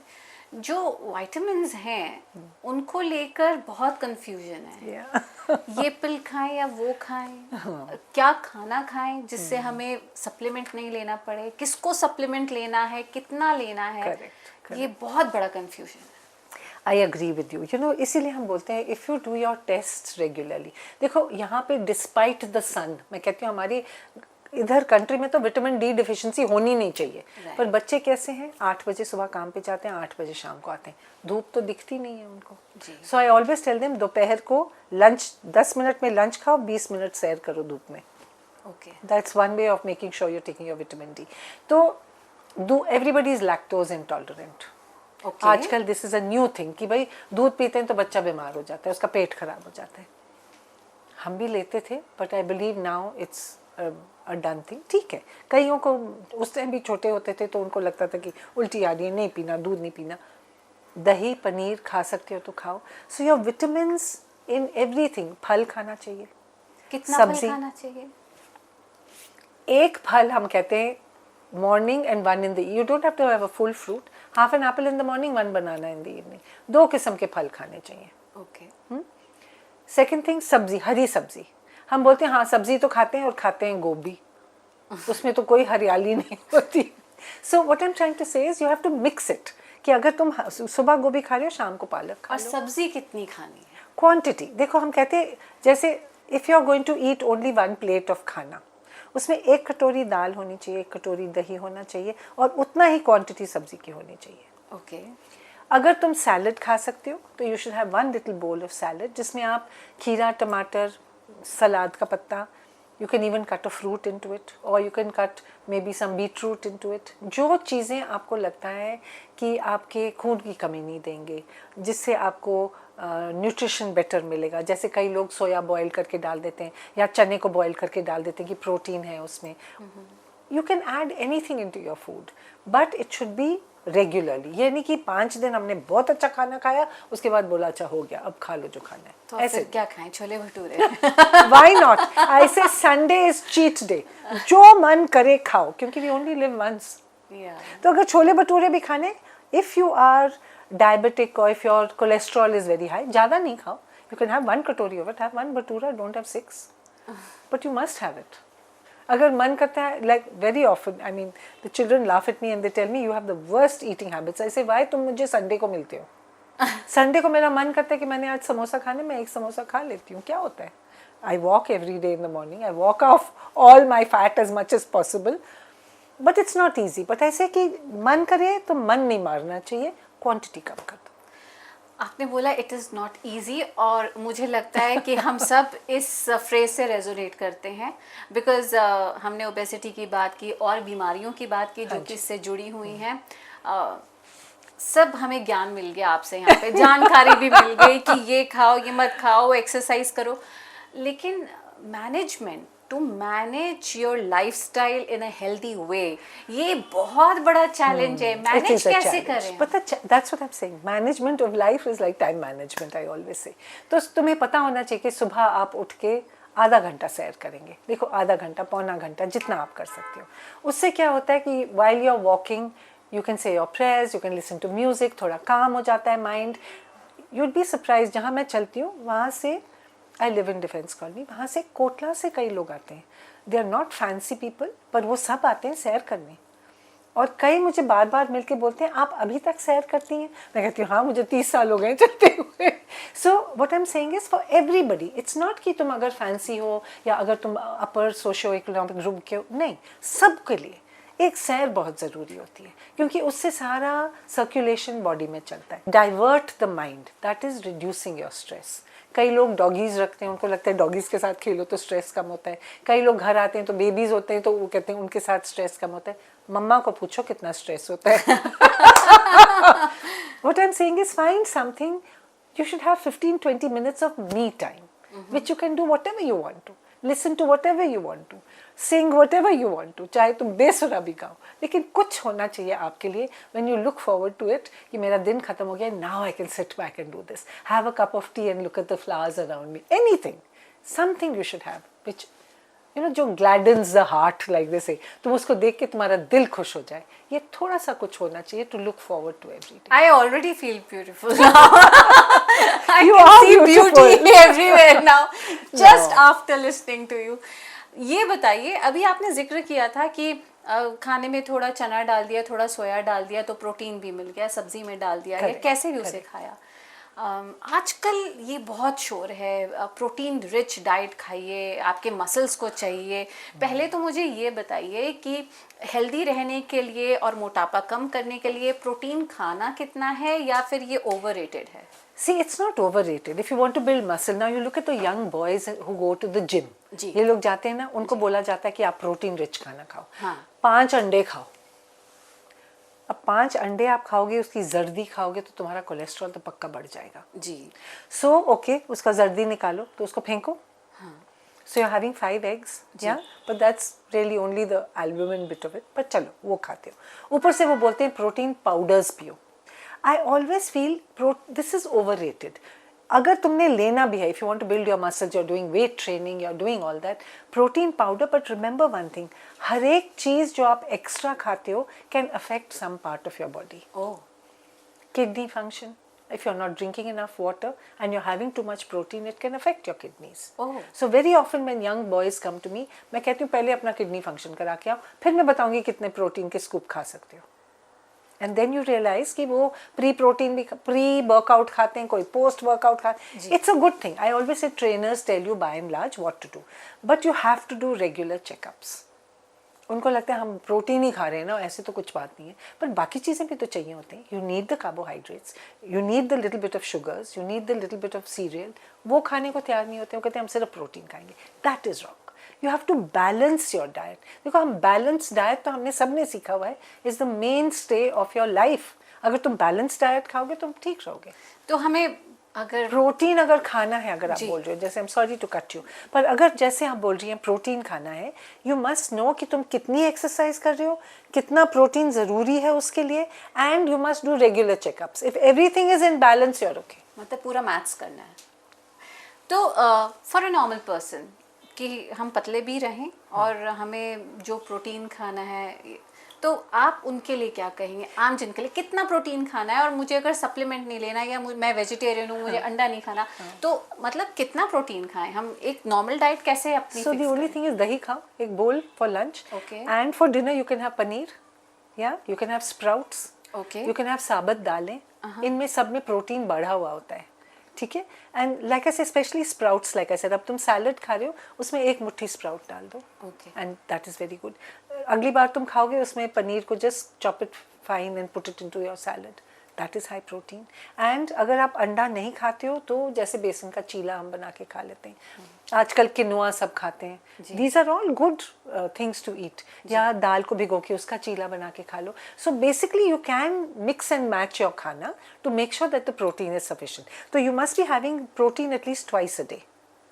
जो विटामिन्स हैं उनको लेकर बहुत कंफ्यूजन है। ये पिल खाएं या वो खाएं, क्या खाना खाएं जिससे हमें सप्लीमेंट नहीं लेना पड़े, किसको सप्लीमेंट लेना है, कितना लेना है, Correct. ये बहुत बड़ा कंफ्यूजन है। I agree with you, you know, इसीलिए हम बोलते हैं if you do your test regularly. देखो यहाँ पे डिस्पाइट द सन, मैं कहती हूँ हमारी इधर कंट्री में तो विटामिन डी डिफिशिएंसी होनी नहीं चाहिए, पर बच्चे कैसे हैं, 8 बजे सुबह काम पे जाते हैं, 8 बजे शाम को आते हैं, धूप तो दिखती नहीं है उनको। सो आई ऑलवेज टेल देम दोपहर को लंच 10 मिनट में लंच खाओ, 20 मिनट सैर करो धूप में। Okay, that's one way of making sure you're taking your vitamin D. Today, everybody is lactose intolerant. Okay, आजकल this is a new thing कि भाई दूध पीते हैं तो बच्चा बीमार हो जाता है, उसका पेट खराब हो जाता है। हम भी लेते थे, but I believe now it's a done thing. ठीक है, कईयों को उस टाइम भी छोटे होते थे तो उनको लगता था कि उल्टी आ रही है, नहीं पीना, दूध नहीं पीना। दही पनीर खा सकते हो तो खाओ। So your vitamins in everything. फल खाना चाहिए, कितना फल सब्जी। खाना चाहिए? एक फल हम कहते हैं morning and 1 in the, you don't have to have a full fruit, half an apple in the morning, 1 banana in the evening. 2 किस्म के फल खाने चाहिए। ओके, सेकंड थिंग, सब्जी, हरी सब्जी। हम बोलते हैं हाँ सब्जी तो खाते हैं, और खाते हैं गोभी, उसमें तो कोई हरियाली नहीं होती। So what I am trying to say is you have to mix it, कि अगर तुम सुबह गोभी खा रहे हो, शाम को पालक खा और लो। सब्जी कितनी खानी है? क्वांटिटी देखो, हम कहते हैं जैसे if you are going to eat only 1 plate of खाना, उसमें 1 कटोरी दाल होनी चाहिए, 1 कटोरी दही होना चाहिए, और उतना ही क्वांटिटी सब्जी की होनी चाहिए। ओके, अगर तुम सैलड खा सकते हो तो you should have 1 little bowl of salad, जिसमें आप खीरा, टमाटर, सलाद का पत्ता, you can even cut a fruit into it, or you can cut maybe some beetroot into it। जो चीज़ें आपको लगता है कि आपके खून की कमी नहीं देंगे, जिससे आपको न्यूट्रिशन बेटर मिलेगा। जैसे कई लोग सोया बॉयल करके डाल देते हैं, या चने को बॉयल करके डाल देते हैं कि प्रोटीन है उसमें। You can add anything into your food, but it should be regularly. ये नहीं कि 5 दिन हमने बहुत अच्छा खाना खाया, उसके बाद बोला अच्छा हो गया, अब खा लो जो खाना है। तो ऐसे फिर क्या खाएं? Chole bhature? Why not? I say Sunday is cheat day, जो मन करे खाओ, क्योंकि वी ओनली लिव वंस। तो अगर छोले भटूरे भी खाने, इफ यू आर डायबिटिक और if your cholesterol is very high, ज़्यादा नहीं खाओ। You can have 1 katori of it, have 1 bhatura, don't have 6, but you must have it. अगर मन करता है, like very often, I mean the children laugh at me and they tell me you have the worst eating habits. I say why? तुम मुझे Sunday को मिलते हो। Sunday को मेरा मन करता है कि मैंने आज समोसा खाने, मैं 1 समोसा खा लेती हूँ, क्या होता है? I walk every day in the morning, I walk off all my fat as much as possible, but it's not easy. But ऐसे कि मन करे तो मन नहीं मारना चाहिए, क्वान्टिटी कम कर दो। आपने बोला इट इज़ नॉट ईजी, और मुझे लगता है कि हम सब इस फ्रेज से रेजोनेट करते हैं, बिकॉज हमने ओबेसिटी की बात की और बीमारियों की बात की जो कि इससे जुड़ी हुई हैं। सब हमें ज्ञान मिल गया आपसे, यहाँ पे जानकारी भी मिल गई कि ये खाओ, ये मत खाओ, एक्सरसाइज करो, लेकिन management, to manage your lifestyle in a healthy way, ये बहुत बड़ा चैलेंज है। मैनेज कैसे करें? पता, that's what I am saying, management of life is like time management, I always say. तो तुम्हें पता होना चाहिए कि सुबह आप उठ के आधा घंटा सैर करेंगे। देखो आधा घंटा, पौना घंटा, जितना आप कर सकते हो। उससे क्या होता है कि while you are walking you can say your prayers, you can listen to music, थोड़ा काम हो जाता है mind. You would be surprise, जहाँ मैं चलती हूँ वहाँ से, I live in Defence Colony, वहाँ से कोटला से कई लोग आते हैं। They are not fancy people, पर वो सब आते हैं सैर करने, और कई मुझे बार बार मिलके बोलते हैं आप अभी तक सैर करती हैं? मैं कहती हूँ हाँ, मुझे 30 साल हो गए चलते हुए। सो what I am saying is for everybody, it's not कि तुम अगर फैंसी हो या अगर तुम अपर सोशियो इकोनॉमिक ग्रुप के हो, नहीं, सबके लिए एक सैर बहुत ज़रूरी होती है क्योंकि उससे सारा सर्कुलेशन बॉडी में चलता है. Divert the mind, that is reducing your stress. कई लोग डॉगीज़ रखते हैं, उनको लगता है डॉगीज़ के साथ खेलो तो स्ट्रेस कम होता है. कई लोग घर आते हैं तो बेबीज़ होते हैं तो वो कहते हैं उनके साथ स्ट्रेस कम होता है. मम्मा को पूछो कितना स्ट्रेस होता है. What I'm saying is find something. You should have 15-20 minutes of me time, which you can do whatever you want to. Listen to whatever you want to. Sing whatever you want to. चाहे तुम बेसुरा भी गाओ, लेकिन कुछ होना चाहिए आपके लिए. When you look forward to it, कि मेरा दिन खत्म हो गया, now I can sit back and do this. Have a cup of tea and look at the flowers around me. Anything, something you should have, which जो gladdens the heart, like they say. तुम उसको देख के तुम्हारा दिल खुश हो जाए. ये थोड़ा सा कुछ होना चाहिए to look forward to every day. I already feel beautiful now. I You can are see beautiful. beauty everywhere now. Just after listening to you. ये बताइए, अभी आपने जिक्र किया था कि खाने में थोड़ा चना डाल दिया, थोड़ा सोया डाल दिया तो प्रोटीन भी मिल गया, सब्जी में डाल दिया है, कैसे भी उसे खाया. आजकल ये बहुत शोर है, प्रोटीन रिच डाइट खाइए, आपके मसल्स को चाहिए. पहले तो मुझे ये बताइए कि हेल्दी रहने के लिए और मोटापा कम करने के लिए प्रोटीन खाना कितना है या फिर ये ओवररेटेड है? See, it's not overrated. If you want to build muscle, now you look at the young boys who go to the gym. जी. ये लोग जाते हैं ना, उनको बोला जाता है कि आप प्रोटीन रिच खाना खाओ. हाँ. 5 अंडे खाओ. अब 5 अंडे आप खाओगे, उसकी जर्दी खाओगे तो तुम्हारा कोलेस्ट्रॉल तो पक्का बढ़ जाएगा. जी. So okay, उसका जर्दी निकालो तो उसको फेंको. हाँ. So you're having 5 eggs, yeah, but that's really only the albumin bit of it. पर चलो वो खाते हो. ऊपर से वो बोलते हैं प्रोटीन पाउडर्स पियो. I always feel this is overrated. अगर तुमने लेना भी है, if you want to build your muscles, you're doing weight training, you're doing all that, protein powder, but remember one thing, हर एक चीज़ जो आप extra खाते हो can affect some part of your body. Oh. Kidney function, if you're not drinking enough water and you're having too much protein, it can affect your kidneys. Oh. So very often when young boys come to me, मैं कहती हूँ पहले अपना kidney function करा के आओ, फिर मैं बताऊँगी कितने प्रोटीन के स्कूप खा सकते हो. And then you realize कि वो प्री प्रोटीन भी प्री वर्कआउट खाते हैं, कोई पोस्ट वर्कआउट खाते हैं. It's a good thing. I always say trainers tell you by and large what to do, but you have to do regular checkups. उनको लगता है हम प्रोटीन ही खा रहे हैं ना, ऐसे तो कुछ बात नहीं है, पर बाकी चीज़ें भी तो चाहिए होती हैं. You need the carbohydrates, you need the little bit of sugars, you need the little bit of cereal. वो खाने को तैयार नहीं होते, वो कहते हैं हम सिर्फ प्रोटीन खाएंगे. That is wrong. You have to balance your diet. देखो हम बैलेंस डाइट तो हमने सबने सीखा हुआ है, is the main stay of your life. अगर तुम बैलेंस डाइट खाओगे तुम ठीक रहोगे. तो हमें अगर प्रोटीन अगर खाना है, अगर आप बोल रहे हो, जैसे I am sorry to cut you, पर अगर जैसे आप बोल रही हैं प्रोटीन खाना है, यू मस्ट नो कि तुम कितनी एक्सरसाइज कर रहे हो, कितना प्रोटीन ज़रूरी है उसके लिए, and you must do regular checkups. If everything is in balance, you are okay. मतलब पूरा मैथ्स करना है. तो फॉर अ नॉर्मल पर्सन कि हम पतले भी रहें और हमें जो प्रोटीन खाना है, तो आप उनके लिए क्या कहेंगे? आम जन के लिए कितना प्रोटीन खाना है, और मुझे अगर सप्लीमेंट नहीं लेना या मैं वेजिटेरियन हूँ, मुझे अंडा नहीं खाना, तो मतलब कितना प्रोटीन खाएं हम? एक नॉर्मल डाइट कैसे अपनी? So the only thing is दही खाओ, एक bowl for lunch, and for dinner you can have paneer, या you can have sprouts, you can have साबुत दालें. इनमें सब में प्रोटीन बढ़ा हुआ होता है, ठीक है. एंड लाइक आई से specially sprouts, like I said, अब तुम सैलड खा रहे हो उसमें एक मुट्ठी स्प्राउट डाल दो, and that is very good. अगली बार तुम खाओगे उसमें पनीर को just chop it fine and put it into your salad. That is high protein. And अगर आप अंडा नहीं खाते हो तो जैसे बेसन का चीला हम बना के खा लेते हैं. आजकल किनुआ सब खाते हैं. These are all good things to eat. या दाल को भिगो के उसका चीला बना के खा लो. So basically you can mix and match your khana to make sure that the protein is sufficient. तो you must be having protein at least twice a day.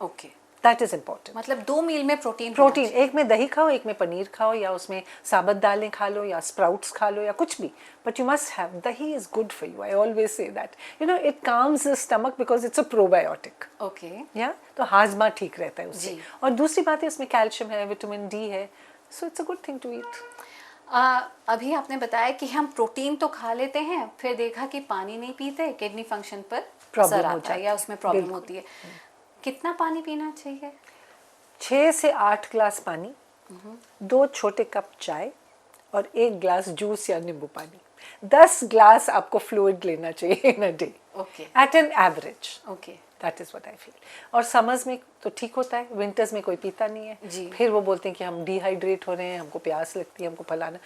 Okay, that is important. मतलब 2 मील में प्रोटीन. एक में दही खाओ, एक में पनीर खाओ, या उसमें साबुत दालें खा लो, या स्प्राउट्स खा लो, या कुछ भी, बट यू मस्ट हैव. दही is good for you. I always say that, you know, it calms the stomach because it's a probiotic. Okay, या तो हाजमा ठीक रहता है उससे. और दूसरी बात है उसमें कैल्शियम है, विटामिन डी है, so it's a good thing to eat. अभी आपने बताया कि हम प्रोटीन तो खा लेते हैं, फिर देखा कि पानी नहीं पीते, किडनी फंक्शन पर असर आता है या उसमें प्रॉब्लम होती है. कितना पानी पीना चाहिए? 6 से 8 ग्लास पानी, 2 छोटे कप चाय और 1 ग्लास जूस या नींबू पानी. 10 ग्लास आपको फ्लूइड लेना चाहिए in a day, okay, at an average. Okay. That is what I feel. और समर्स में तो ठीक होता है, विंटर्स में कोई पीता नहीं है जी। फिर वो बोलते हैं कि हम डिहाइड्रेट हो रहे हैं, हमको प्यास लगती है, हमको फलाना।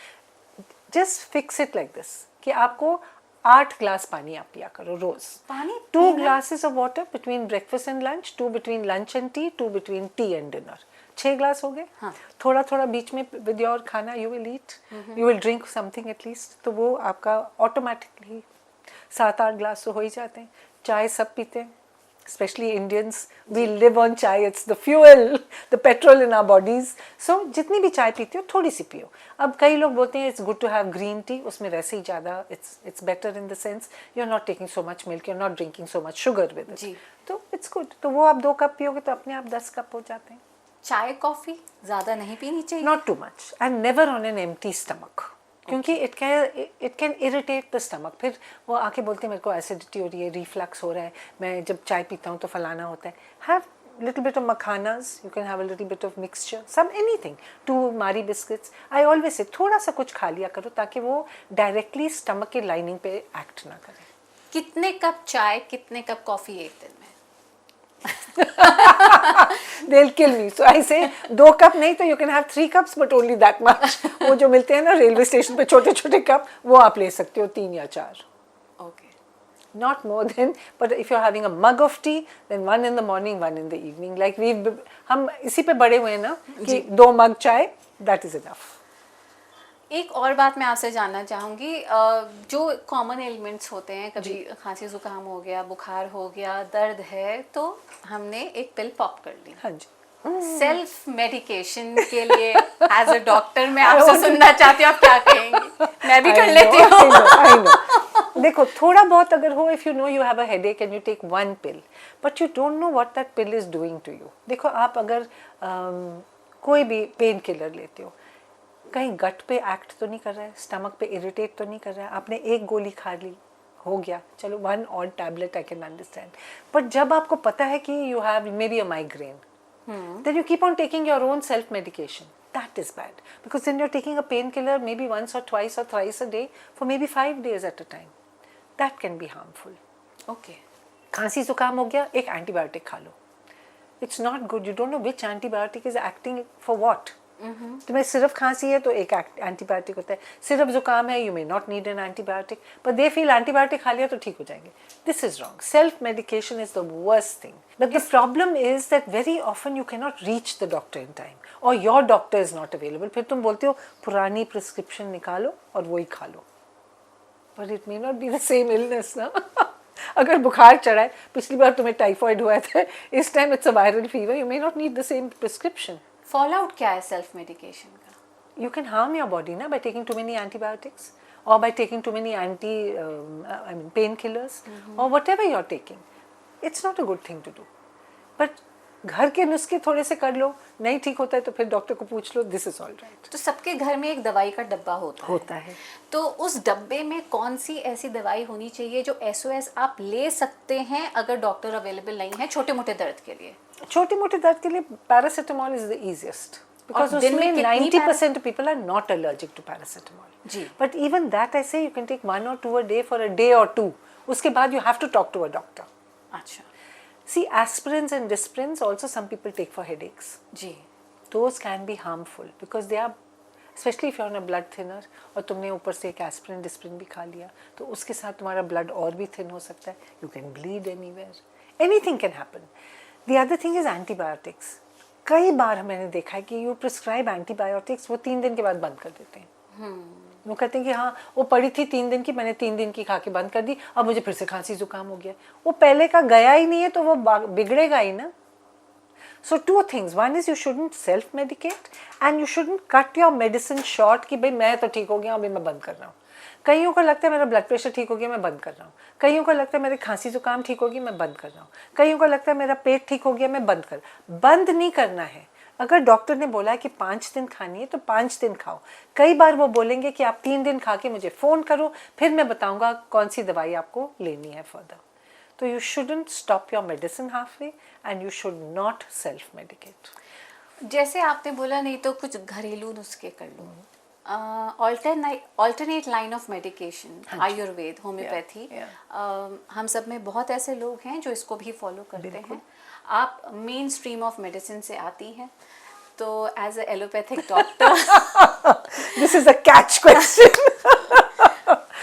Just fix it like this कि आपको 8 ग्लास पानी आप पिया करो रोज। पानी 2 पीना? glasses of water between breakfast and lunch, 2 between lunch and tea, 2 between tea and dinner. 6 glass हो गए। हाँ। थोड़ा थोड़ा बीच में विद योर खाना you will eat, you will drink something at least, तो वो आपका ऑटोमेटिकली 7-8 ग्लास तो हो ही जाते हैं। चाय सब पीते हैं, specially Indians, we live on chai, it's the fuel, the petrol in our bodies. So जितनी भी चाय पीते हो थोड़ी सी पियो। अब कई लोग बोलते हैं it's good to have green tea, उसमें वैसे ही ज़्यादा it's better in the sense you are not taking so much milk, you are not drinking so much sugar with जी। इट, तो इट्स गुड। तो वो आप 2 कप पियोगे तो अपने आप 10 कप हो जाते हैं। चाय कॉफी ज़्यादा नहीं पीनी चाहिए? Not too much and never on an empty stomach, क्योंकि it can irritate the stomach. फिर वो आके बोलते हैं मेरे को एसिडिटी हो रही है, रिफ्लक्स हो रहा है, मैं जब चाय पीता हूँ तो फलाना होता है। Have little bit of makhanas, you can have a little bit of mixture, some anything, 2 मारी बिस्किट्स। आई ऑलवेज से थोड़ा सा कुछ खा लिया करो ताकि वो डायरेक्टली स्टमक के लाइनिंग पे एक्ट ना करे। कितने कप चाय, कितने कप कॉफी एक दिन में? They'll kill me. So I say 2 cup नहीं तो you can have 3 cups but only that much. वो जो मिलते हैं ना रेलवे स्टेशन पे छोटे छोटे कप, वो आप ले सकते हो 3 या 4। Okay. Not more than, but if you're having a mug of tea, then 1 in the morning, 1 in the evening. Like हम इसी पे बड़े हुए हैं ना कि 2 मग चाय, that is enough. एक और बात मैं आपसे जानना चाहूँगी, जो कॉमन एलिमेंट्स होते हैं, कभी खांसी जुकाम हो गया, बुखार हो गया, दर्द है, तो हमने एक पिल पॉप कर ली। हाँ जी। सेल्फ मेडिकेशन के लिए एज अ डॉक्टर मैं आपसे सुनना चाहती हूँ, आप क्या कहेंगी? मैं भी कर लेती हूँ। I know. देखो थोड़ा बहुत अगर हो, if you know you have a headache and you take 1 pill, but you don't know what that pill is doing to you. देखो आप अगर कोई भी पेन किलर लेते हो, कहीं गट पे एक्ट तो नहीं कर रहा है, स्टमक पे इरिटेट तो नहीं कर रहा है, आपने एक गोली खा ली, हो गया, चलो 1 odd tablet I can understand. But जब आपको पता है कि you have maybe a migraine, then you keep on taking your own self medication. That is bad, because then you're taking a painkiller maybe once or twice or thrice a day for maybe 5 days at a time. That can be harmful. Okay. खांसी जुकाम हो गया, एक antibiotic खा लो, it's not good. You don't know which antibiotic is acting for what. तुम्हें सिर्फ खांसी है तो एक एंटीबायोटिक होता है, सिर्फ जुकाम है you may not need an antibiotic, but they feel antibiotic खा लिया तो ठीक हो जाएंगे। This is wrong. Self medication is the worst thing, but the problem is that very often you can not reach the doctor in time, और your doctor is not available. फिर तुम बोलते हो पुरानी प्रिस्क्रिप्शन निकालो और वही खा लो, but it may not be the same illness ना। अगर बुखार चढ़ा है, पिछली बार तुम्हें टाइफॉइड हुआ था, इस time it's a viral fever, you may not need the same prescription. Fall out क्या है सेल्फ मेडिकेशन का? You can harm your body na by taking too many antibiotics or by taking too many painkillers or whatever you're taking. It's not a good thing to do. But घर के नुस्खे थोड़े से कर लो, नहीं ठीक होता है तो फिर डॉक्टर को पूछ लो, दिस इज ऑल राइट। तो सबके घर में एक दवाई का डब्बा होता है। तो उस डब्बे में कौन सी ऐसी दवाई होनी चाहिए जो SOS आप ले सकते हैं अगर डॉक्टर अवेलेबल नहीं है छोटे मोटे दर्द के लिए? छोटे मोटे दर्द के लिए paracetamol is the easiest, because उसमें 90% of people are not allergic to paracetamol जी। But even that I say you can take 1 or 2 a day for a day or 2, उसके बाद you have to talk to a doctor. अच्छा। See, aspirins and Disprins also some people take for headaches. जी। Those can be harmful because they are, especially if you're on a blood thinner और तुमने ऊपर से एक aspirin Disprin भी खा लिया तो उसके साथ तुम्हारा blood और भी thin हो सकता है, you can bleed anywhere, anything can happen. The other thing is antibiotics. कई बार मैंने देखा है कि you prescribe antibiotics, वो 3 दिन के बाद बंद कर देते हैं। वो कहते हैं कि हाँ वो पड़ी थी 3 दिन की, मैंने 3 दिन की खा के बंद कर दी, अब मुझे फिर से खांसी जुकाम हो गया। वो पहले का गया ही नहीं है तो वो बिगड़ेगा ही ना। सो 2 things, one is you shouldn't self medicate and you shouldn't cut your medicine short कि भाई मैं तो ठीक हो गया अभी मैं बंद कर रहा हूँ। कईयों को लगता है मेरा ब्लड प्रेशर ठीक हो गया मैं बंद कर रहा हूँ, कईयों को लगता है मेरे खांसी जुकाम ठीक हो गई मैं बंद कर रहा हूँ, कईयों को लगता है मेरा पेट ठीक हो गया मैं बंद नहीं करना है। अगर डॉक्टर ने बोला है कि 5 दिन खानी है तो 5 दिन खाओ। कई बार वो बोलेंगे कि आप 3 दिन खा के मुझे फ़ोन करो, फिर मैं बताऊंगा कौन सी दवाई आपको लेनी है फर्दर। तो you shouldn't stop your medicine half way and you should not self medicate. जैसे आपने बोला नहीं तो कुछ घरेलू नुस्खे कर लो, alternate line of medication, Ayurveda, homeopathy, हम सब में बहुत ऐसे लोग हैं जो इसको भी फॉलो करते हैं। आप मेन स्ट्रीम ऑफ मेडिसिन से आती हैं, तो as a allopathic doctor this is a catch question.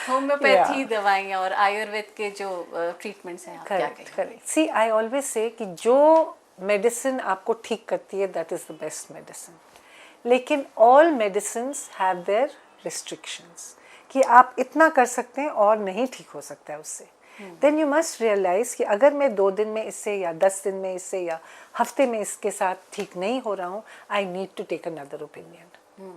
Homeopathy दवाइयाँ और आयुर्वेद के जो ट्रीटमेंट्स हैं, आप क्या कहेंगे? करेक्ट। सी, आई ऑलवेज से कि जो मेडिसिन आपको ठीक करती है that is the best medicine, लेकिन all medicines have their restrictions कि आप इतना कर सकते हैं और नहीं ठीक हो सकता है उससे। देन यू मस्ट रियलाइज कि अगर मैं 2 दिन में इससे या 10 दिन में इससे या हफ्ते में इसके साथ ठीक नहीं हो रहा हूँ, I need to take another opinion.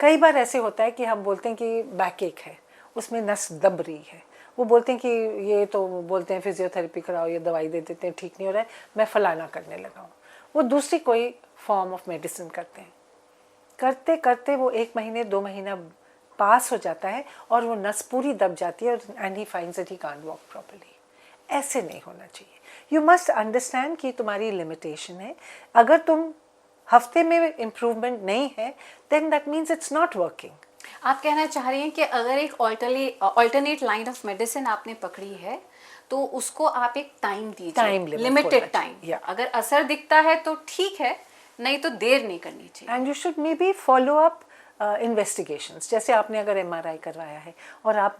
कई बार ऐसे होता है कि हम बोलते हैं कि बैक एक है, उसमें नस दब रही है, वो बोलते हैं कि ये तो बोलते हैं फिजियोथेरेपी कराओ, ये दवाई दे देते हैं, ठीक नहीं हो रहा है, मैं फलाना करने लगा हूँ। वो दूसरी कोई फॉर्म ऑफ मेडिसिन करते हैं, करते करते वो 1 महीने 2 महीना पास हो जाता है और वो नस पूरी दब जाती है and he finds that he can't walk properly. ऐसे नहीं होना चाहिए। यू मस्ट अंडरस्टैंड कि तुम्हारी लिमिटेशन है। अगर तुम हफ्ते में इम्प्रूवमेंट नहीं है then that means it's not working. आप कहना चाह रही हैं कि अगर एक ऑल्टरनेट लाइन ऑफ मेडिसिन आपने पकड़ी है तो उसको आप एक टाइम दीजिए, लिमिटेड टाइम। अगर असर दिखता है तो ठीक है, नहीं तो देर नहीं करनी चाहिए। And you should may be follow up investigations. जैसे आपने अगर MRI करवाया है और आप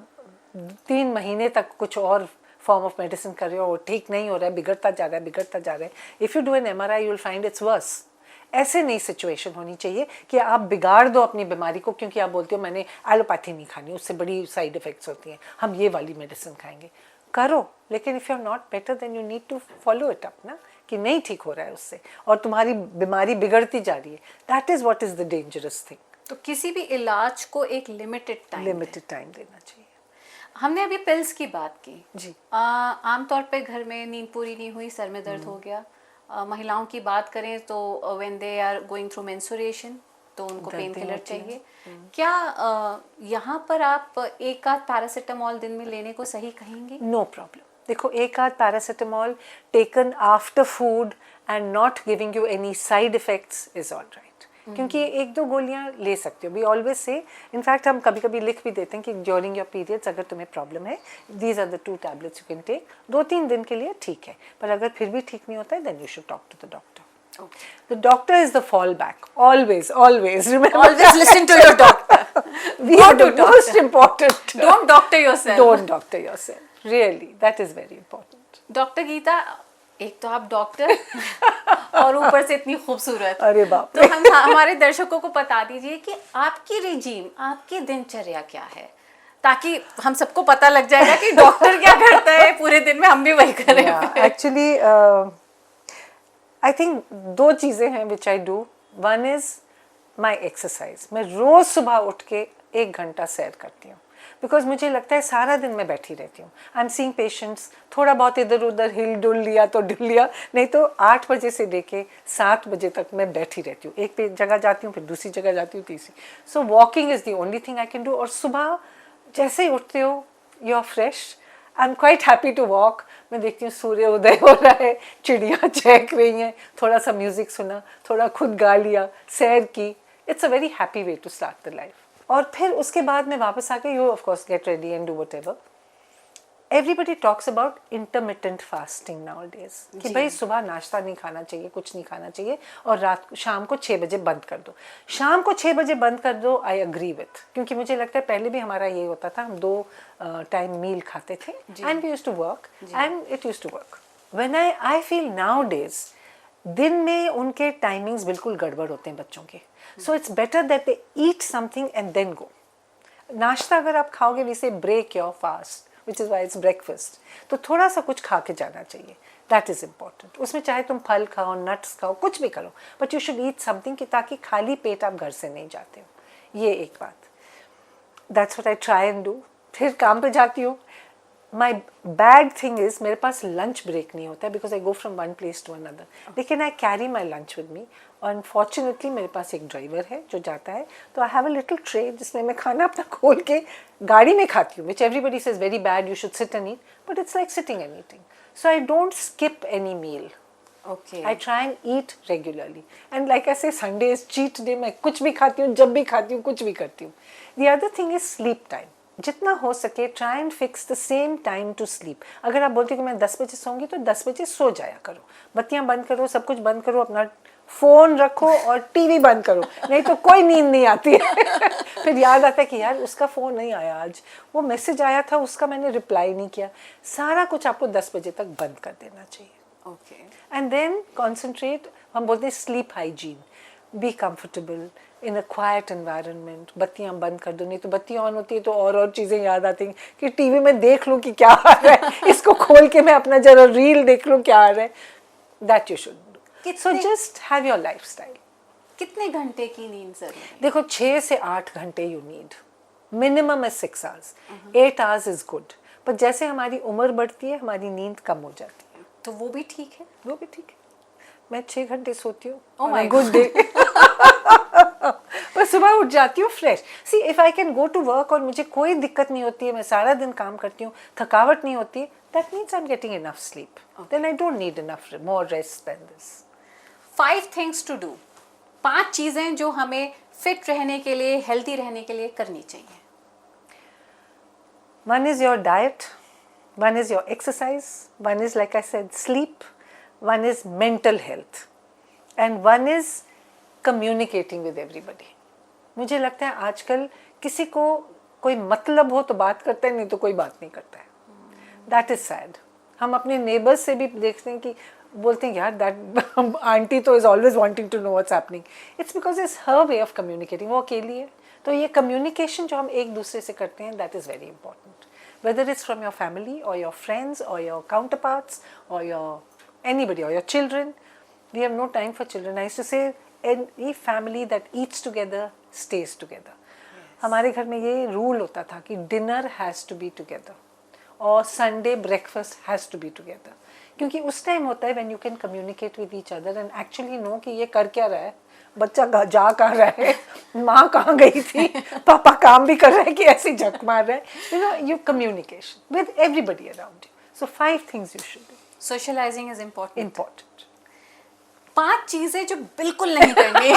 3 महीने तक कुछ और फॉर्म ऑफ मेडिसिन कर रहे हो और ठीक नहीं हो रहा है, बिगड़ता जा रहा है, if you do an MRI you will find it's worse. ऐसे नहीं सिचुएशन होनी चाहिए कि आप बिगाड़ दो अपनी बीमारी को क्योंकि आप बोलते हो मैंने एलोपैथी नहीं खानी, उससे बड़ी साइड इफ़ेक्ट्स होती हैं, हम ये वाली मेडिसिन खाएंगे। करो, लेकिन if you are not better then you need to follow it up ना, कि नहीं ठीक हो रहा है उससे और तुम्हारी बीमारी बिगड़ती जा रही है। That is what is the dangerous thing. तो किसी भी इलाज को एक लिमिटेड टाइम देना चाहिए। हमने अभी पिल्स की बात की जी। आमतौर पे घर में नींद पूरी नहीं हुई, सर में दर्द हो गया, महिलाओं की बात करें तो when they are going through menstruation तो उनको पेन किलर चाहिए। क्या यहाँ पर आप एक आध पैरासीटामोल दिन में लेने को सही कहेंगे? No problem. देखो, एक आध paracetamol taken after food and not giving you any side effects is all right, क्योंकि 1-2 गोलियां ले सकते हो। वी ऑलवेज से, इनफैक्ट हम कभी कभी लिख भी देते हैं कि ड्यूरिंग योर पीरियड्स अगर तुम्हें प्रॉब्लम है these are the 2 tablets you can take. 2-3 दिन के लिए ठीक है, पर अगर फिर भी ठीक नहीं होता है then you should talk to the doctor. The doctor is the fallback. Always remember. Always listen to your doctor. We are the most important. Don't doctor yourself. Don't doctor yourself. Really, that is very important. Doctor Geeta, एक तो आप doctor और ऊपर से इतनी खूबसूरत। अरे बाप। तो हम हमारे दर्शकों को बता दीजिए कि आपकी रिजीम, आपकी दिनचर्या क्या है, ताकि हम सबको पता लग जाएगा कि डॉक्टर क्या करता है पूरे दिन में, हम भी वही करें। Actually, I think 2 चीज़ें हैं which I do. One is my exercise. मैं रोज़ सुबह उठ के 1 घंटा सैर करती हूँ, बिकॉज मुझे लगता है सारा दिन मैं बैठी रहती हूँ। आई एम सीइंग पेशेंट्स, थोड़ा बहुत इधर उधर हिल डुल लिया तो डुल लिया, नहीं तो 8 बजे से लेके 7 बजे तक मैं बैठी रहती हूँ। एक जगह जाती हूँ, फिर दूसरी जगह जाती हूँ, तीसरी। So walking is the only thing I can do. और सुबह जैसे ही उठते हो you are fresh. I am quite happy to walk. मैं देखती हूँ सूर्य उदय हो रहा है, चिड़ियाँ चहक रही हैं, थोड़ा सा म्यूज़िक सुना, थोड़ा खुद गा लिया, सैर की। It's a very happy way to start the life. और फिर उसके बाद मैं वापस आके you of course get ready and do whatever. Everybody talks about intermittent fasting nowadays कि भाई सुबह नाश्ता नहीं खाना चाहिए, कुछ नहीं खाना चाहिए, और शाम को 6 बजे बंद कर दो। शाम को 6 बजे बंद कर दो, आई अग्री विथ, क्योंकि मुझे लगता है पहले भी हमारा ये होता था, हम 2 टाइम मील खाते थे and we used to work and it used to work. When I feel nowadays दिन में उनके टाइमिंग्स बिल्कुल गड़बड़ होते हैं बच्चों के। So it's better that they eat something and then go. नाश्ता अगर आप खाओगे, we say break your fast which is why it's breakfast, तो थोड़ा सा कुछ खा के जाना चाहिए। that is important। उसमें चाहे तुम फल खाओ, नट्स खाओ, कुछ भी करो, but you should eat something कि ताकि खाली पेट आप घर से नहीं जाते हो। ये एक बात। that's what I try and do। फिर काम पे जाती हूँ। my bad thing is मेरे पास लंच ब्रेक नहीं होता है because I go from one place to another। लेकिन I carry my lunch with me और अनफॉर्चुनेटली मेरे पास एक ड्राइवर है जो जाता है, तो I have a little tray जिसमें मैं खाना अपना खोल के गाड़ी में खाती हूँ, which everybody says very bad, you should sit and eat, but it's like sitting and eating. So I don't skip any meal. Okay. I try and eat regularly. And like I say, Sunday is cheat day. मैं कुछ भी खाती हूँ, जब भी खाती हूँ, कुछ भी करती हूँ. The other thing is sleep time. जितना हो सके try and fix the same time to sleep. अगर आप बोलते हो कि मैं 10 बजे सोऊंगी तो 10 बजे सो जाया करो. बत्तियाँ बंद करो, सब कुछ बंद करो, अपना फोन रखो और टीवी बंद करो, नहीं तो कोई नींद नहीं आती है. फिर याद आता है कि यार उसका फ़ोन नहीं आया आज, वो मैसेज आया था, उसका मैंने रिप्लाई नहीं किया. सारा कुछ आपको 10 बजे तक बंद कर देना चाहिए. Okay. And then concentrate. हम बोलते हैं sleep hygiene. Be comfortable in a quiet environment. बत्तियाँ बंद कर दो, नहीं तो बत्ती ऑन होती है तो और चीज़ें याद आती हैं कि टीवी में देख लूँ कि क्या आ रहा है, इसको खोल के मैं अपना जरा रील देख लूँ क्या आ रहा है. That you should do. So just have your life style. कितने घंटे की नींद जरूरी है? देखो 6 से 8 घंटे you need. Minimum is 6 hours. 8 hours is good. पर जैसे हमारी उम्र बढ़ती है हमारी नींद कम हो जाती है. तो वो भी ठीक है? वो भी ठीक है. मैं 6 घंटे सोती हूँ. Oh my good day. पर सुबह उठ जाती हूँ fresh. See if I can go to work और मुझे कोई दिक्कत नहीं होती है, मैं सारा दिन काम करती हूँ, थकावट नहीं होती, that means I am getting enough sleep. Then I don't need enough more rest than this. 5 things to do. 5 चीजें जो हमें फिट रहने के लिए, हेल्दी रहने के लिए करनी चाहिए. One is your diet, one is your exercise, one is like I said sleep, one is mental health, and one is communicating with everybody. मुझे लगता है आजकल किसी को कोई मतलब हो तो बात करता है, नहीं तो कोई बात नहीं करता है. That is sad. हम अपने नेबर्स से भी देखते हैं कि बोलते हैं यार दैट आंटी तो is always wanting to know what's happening. It's because it's her way of communicating. वो अकेली है तो ये कम्युनिकेशन जो हम एक दूसरे से करते हैं that is very important. Whether it's from your family और योर फ्रेंड्स और योर काउंटर पार्ट्स और योर एनीबडी और your children. We have no time for children. I used to say any family that eats together stays together. हमारे घर में ये rule होता था कि dinner has to be together और Sunday breakfast has to be together. क्योंकि उस टाइम होता है when you can communicate with each other and actually know कि ये कर क्या रहा है, बच्चा जा कहाँ रहा है, माँ कहाँ गई थी, पापा काम भी कर रहा है कि ऐसे झक मार रहा है. You know you communication with everybody around you. So 5 things you should do. Socialising is important. Important. 5 चीजें जो बिल्कुल नहीं करनी.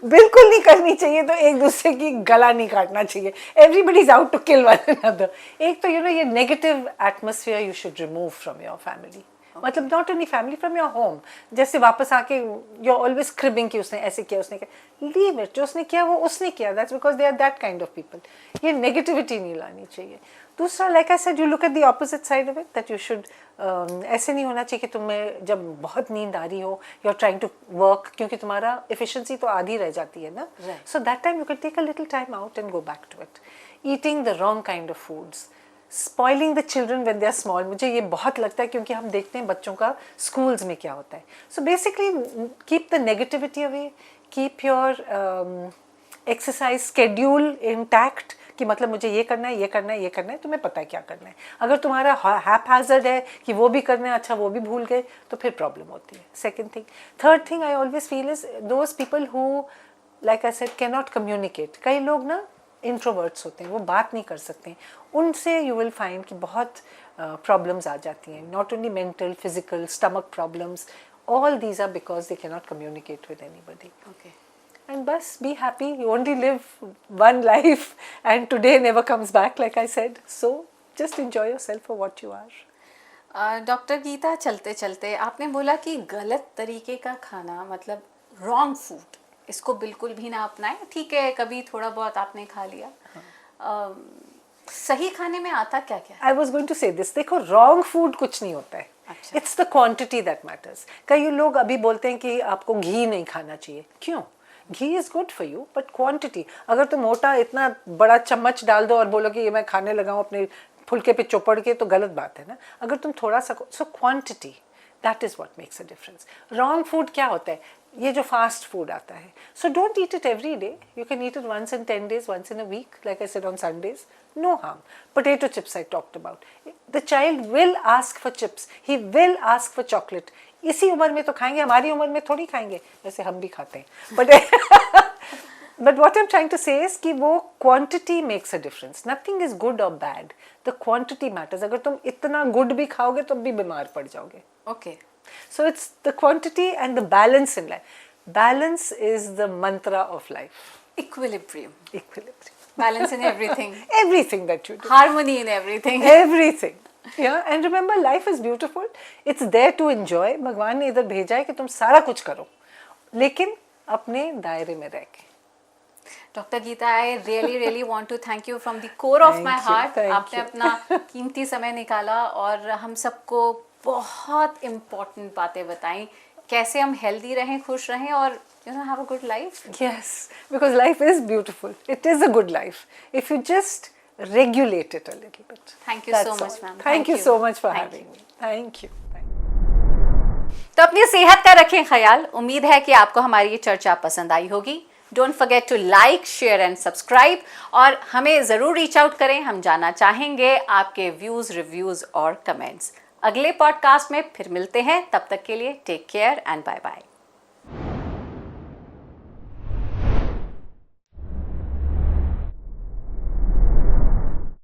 बिल्कुल नहीं करनी चाहिए तो एक दूसरे की गला नहीं काटना चाहिए. Everybody is out to kill one another. एक तो यू नो ये negative atmosphere you should remove from your family. मतलब not only family, from your home. जैसे वापस आके यू आर ऑलवेज क्रिबिंग कि उसने ऐसे किया, उसने किया. Leave it. जो उसने किया वो उसने किया. That's because they are that kind of people. ये नेगेटिविटी नहीं लानी चाहिए. दूसरा like I said you look at the opposite side of it that you should ऐसे नहीं होना चाहिए कि तुम्हें जब बहुत नींद आ रही हो you are trying to work, क्योंकि तुम्हारा एफिशिएंसी तो आधी रह जाती है ना. So that time you can take a little time out and go back to it. Eating the wrong kind of foods, spoiling the children when they are small. मुझे ये बहुत लगता है क्योंकि हम देखते हैं बच्चों का स्कूल्स में क्या होता है. So basically keep the negativity away, keep your exercise schedule intact कि मतलब मुझे ये करना है, ये करना है, ये करना है, तुम्हें पता है क्या करना है. अगर तुम्हारा हैपहैज़र्ड है कि वो भी करना है, अच्छा वो भी भूल गए, तो फिर प्रॉब्लम होती है. Second thing. Third thing I always feel is those people who like I said can not communicate. कई लोग ना इंट्रोवर्ट्स होते हैं, वो बात नहीं कर सकते हैं. उनसे यू विल फाइंड कि बहुत प्रॉब्लम्स आ जाती हैं. Not only mental, physical, stomach problems. All these are because they can not communicate with anybody. Okay. And bus, be happy. You only live one life and today never comes back, like I said. So just enjoy yourself for what you are. Doctor Geeta, चलते चलते आपने बोला कि गलत तरीके का खाना मतलब रॉन्ग फूड, इसको बिल्कुल भी ना अपनाएं. ठीक है, कभी थोड़ा बहुत आपने खा लिया. सही खाने में आता क्या क्या? I was going to say this. देखो wrong food कुछ नहीं होता है. अच्छा. It's the quantity that matters. कई लोग अभी बोलते हैं कि आपको घी नहीं खाना चाहिए. क्यों? Ghee is good for you but quantity. अगर तुम मोटा इतना बड़ा चम्मच डाल दो और बोलो कि ये मैं खाने लगा हूँ अपने फुलके पे चौपड़ के, तो गलत बात है ना. अगर तुम थोड़ा सा, so quantity, that is what makes a difference. Wrong food क्या होता है? ये जो फास्ट फूड आता है. So don't eat it every day. You can eat it once in 10 days, once in a week, like I said on Sundays. No harm. Potato chips I talked about. The child will ask for chips. He will ask for chocolate. इसी उम्र में तो खाएंगे, हमारी उम्र में थोड़ी खाएंगे, वैसे हम भी खाते हैं. But But what I'm trying to say is कि वो quantity makes a difference. Nothing is good or bad. The quantity matters. अगर तुम इतना good भी खाओगे तो भी बीमार पड़ जाओगे. Okay. So it's the quantity and the balance in life. Balance is the mantra of life. Equilibrium. Equilibrium. Balance in everything. Everything that you do. Harmony in everything. Everything. Yeah, and remember, life is beautiful. It's there to enjoy. भगवान ने इधर भेजा है कि तुम सारा कुछ करो, लेकिन अपने दायरे में रह के. Doctor Geeta, I really want to thank you from the core of my heart. आपने अपना कीमती समय निकाला और हम सबको बहुत इम्पोर्टेंट बातें बताई, कैसे हम हेल्दी रहें, खुश रहें और have a good life. Yes, because life is beautiful. It is a good life if you just regulate it a little bit. Thank you so That's much, all. ma'am. Thank you so much for Thank having me. Thank you. तो अपनी सेहत का रखें ख्याल. उम्मीद है कि आपको हमारी ये चर्चा पसंद आई होगी. Don't forget to like, share and subscribe और हमें ज़रूर रीच आउट करें. हम जानना चाहेंगे आपके व्यूज़, रिव्यूज़ और कमेंट्स. अगले पॉडकास्ट में फिर मिलते हैं. तब तक के लिए take care and bye bye.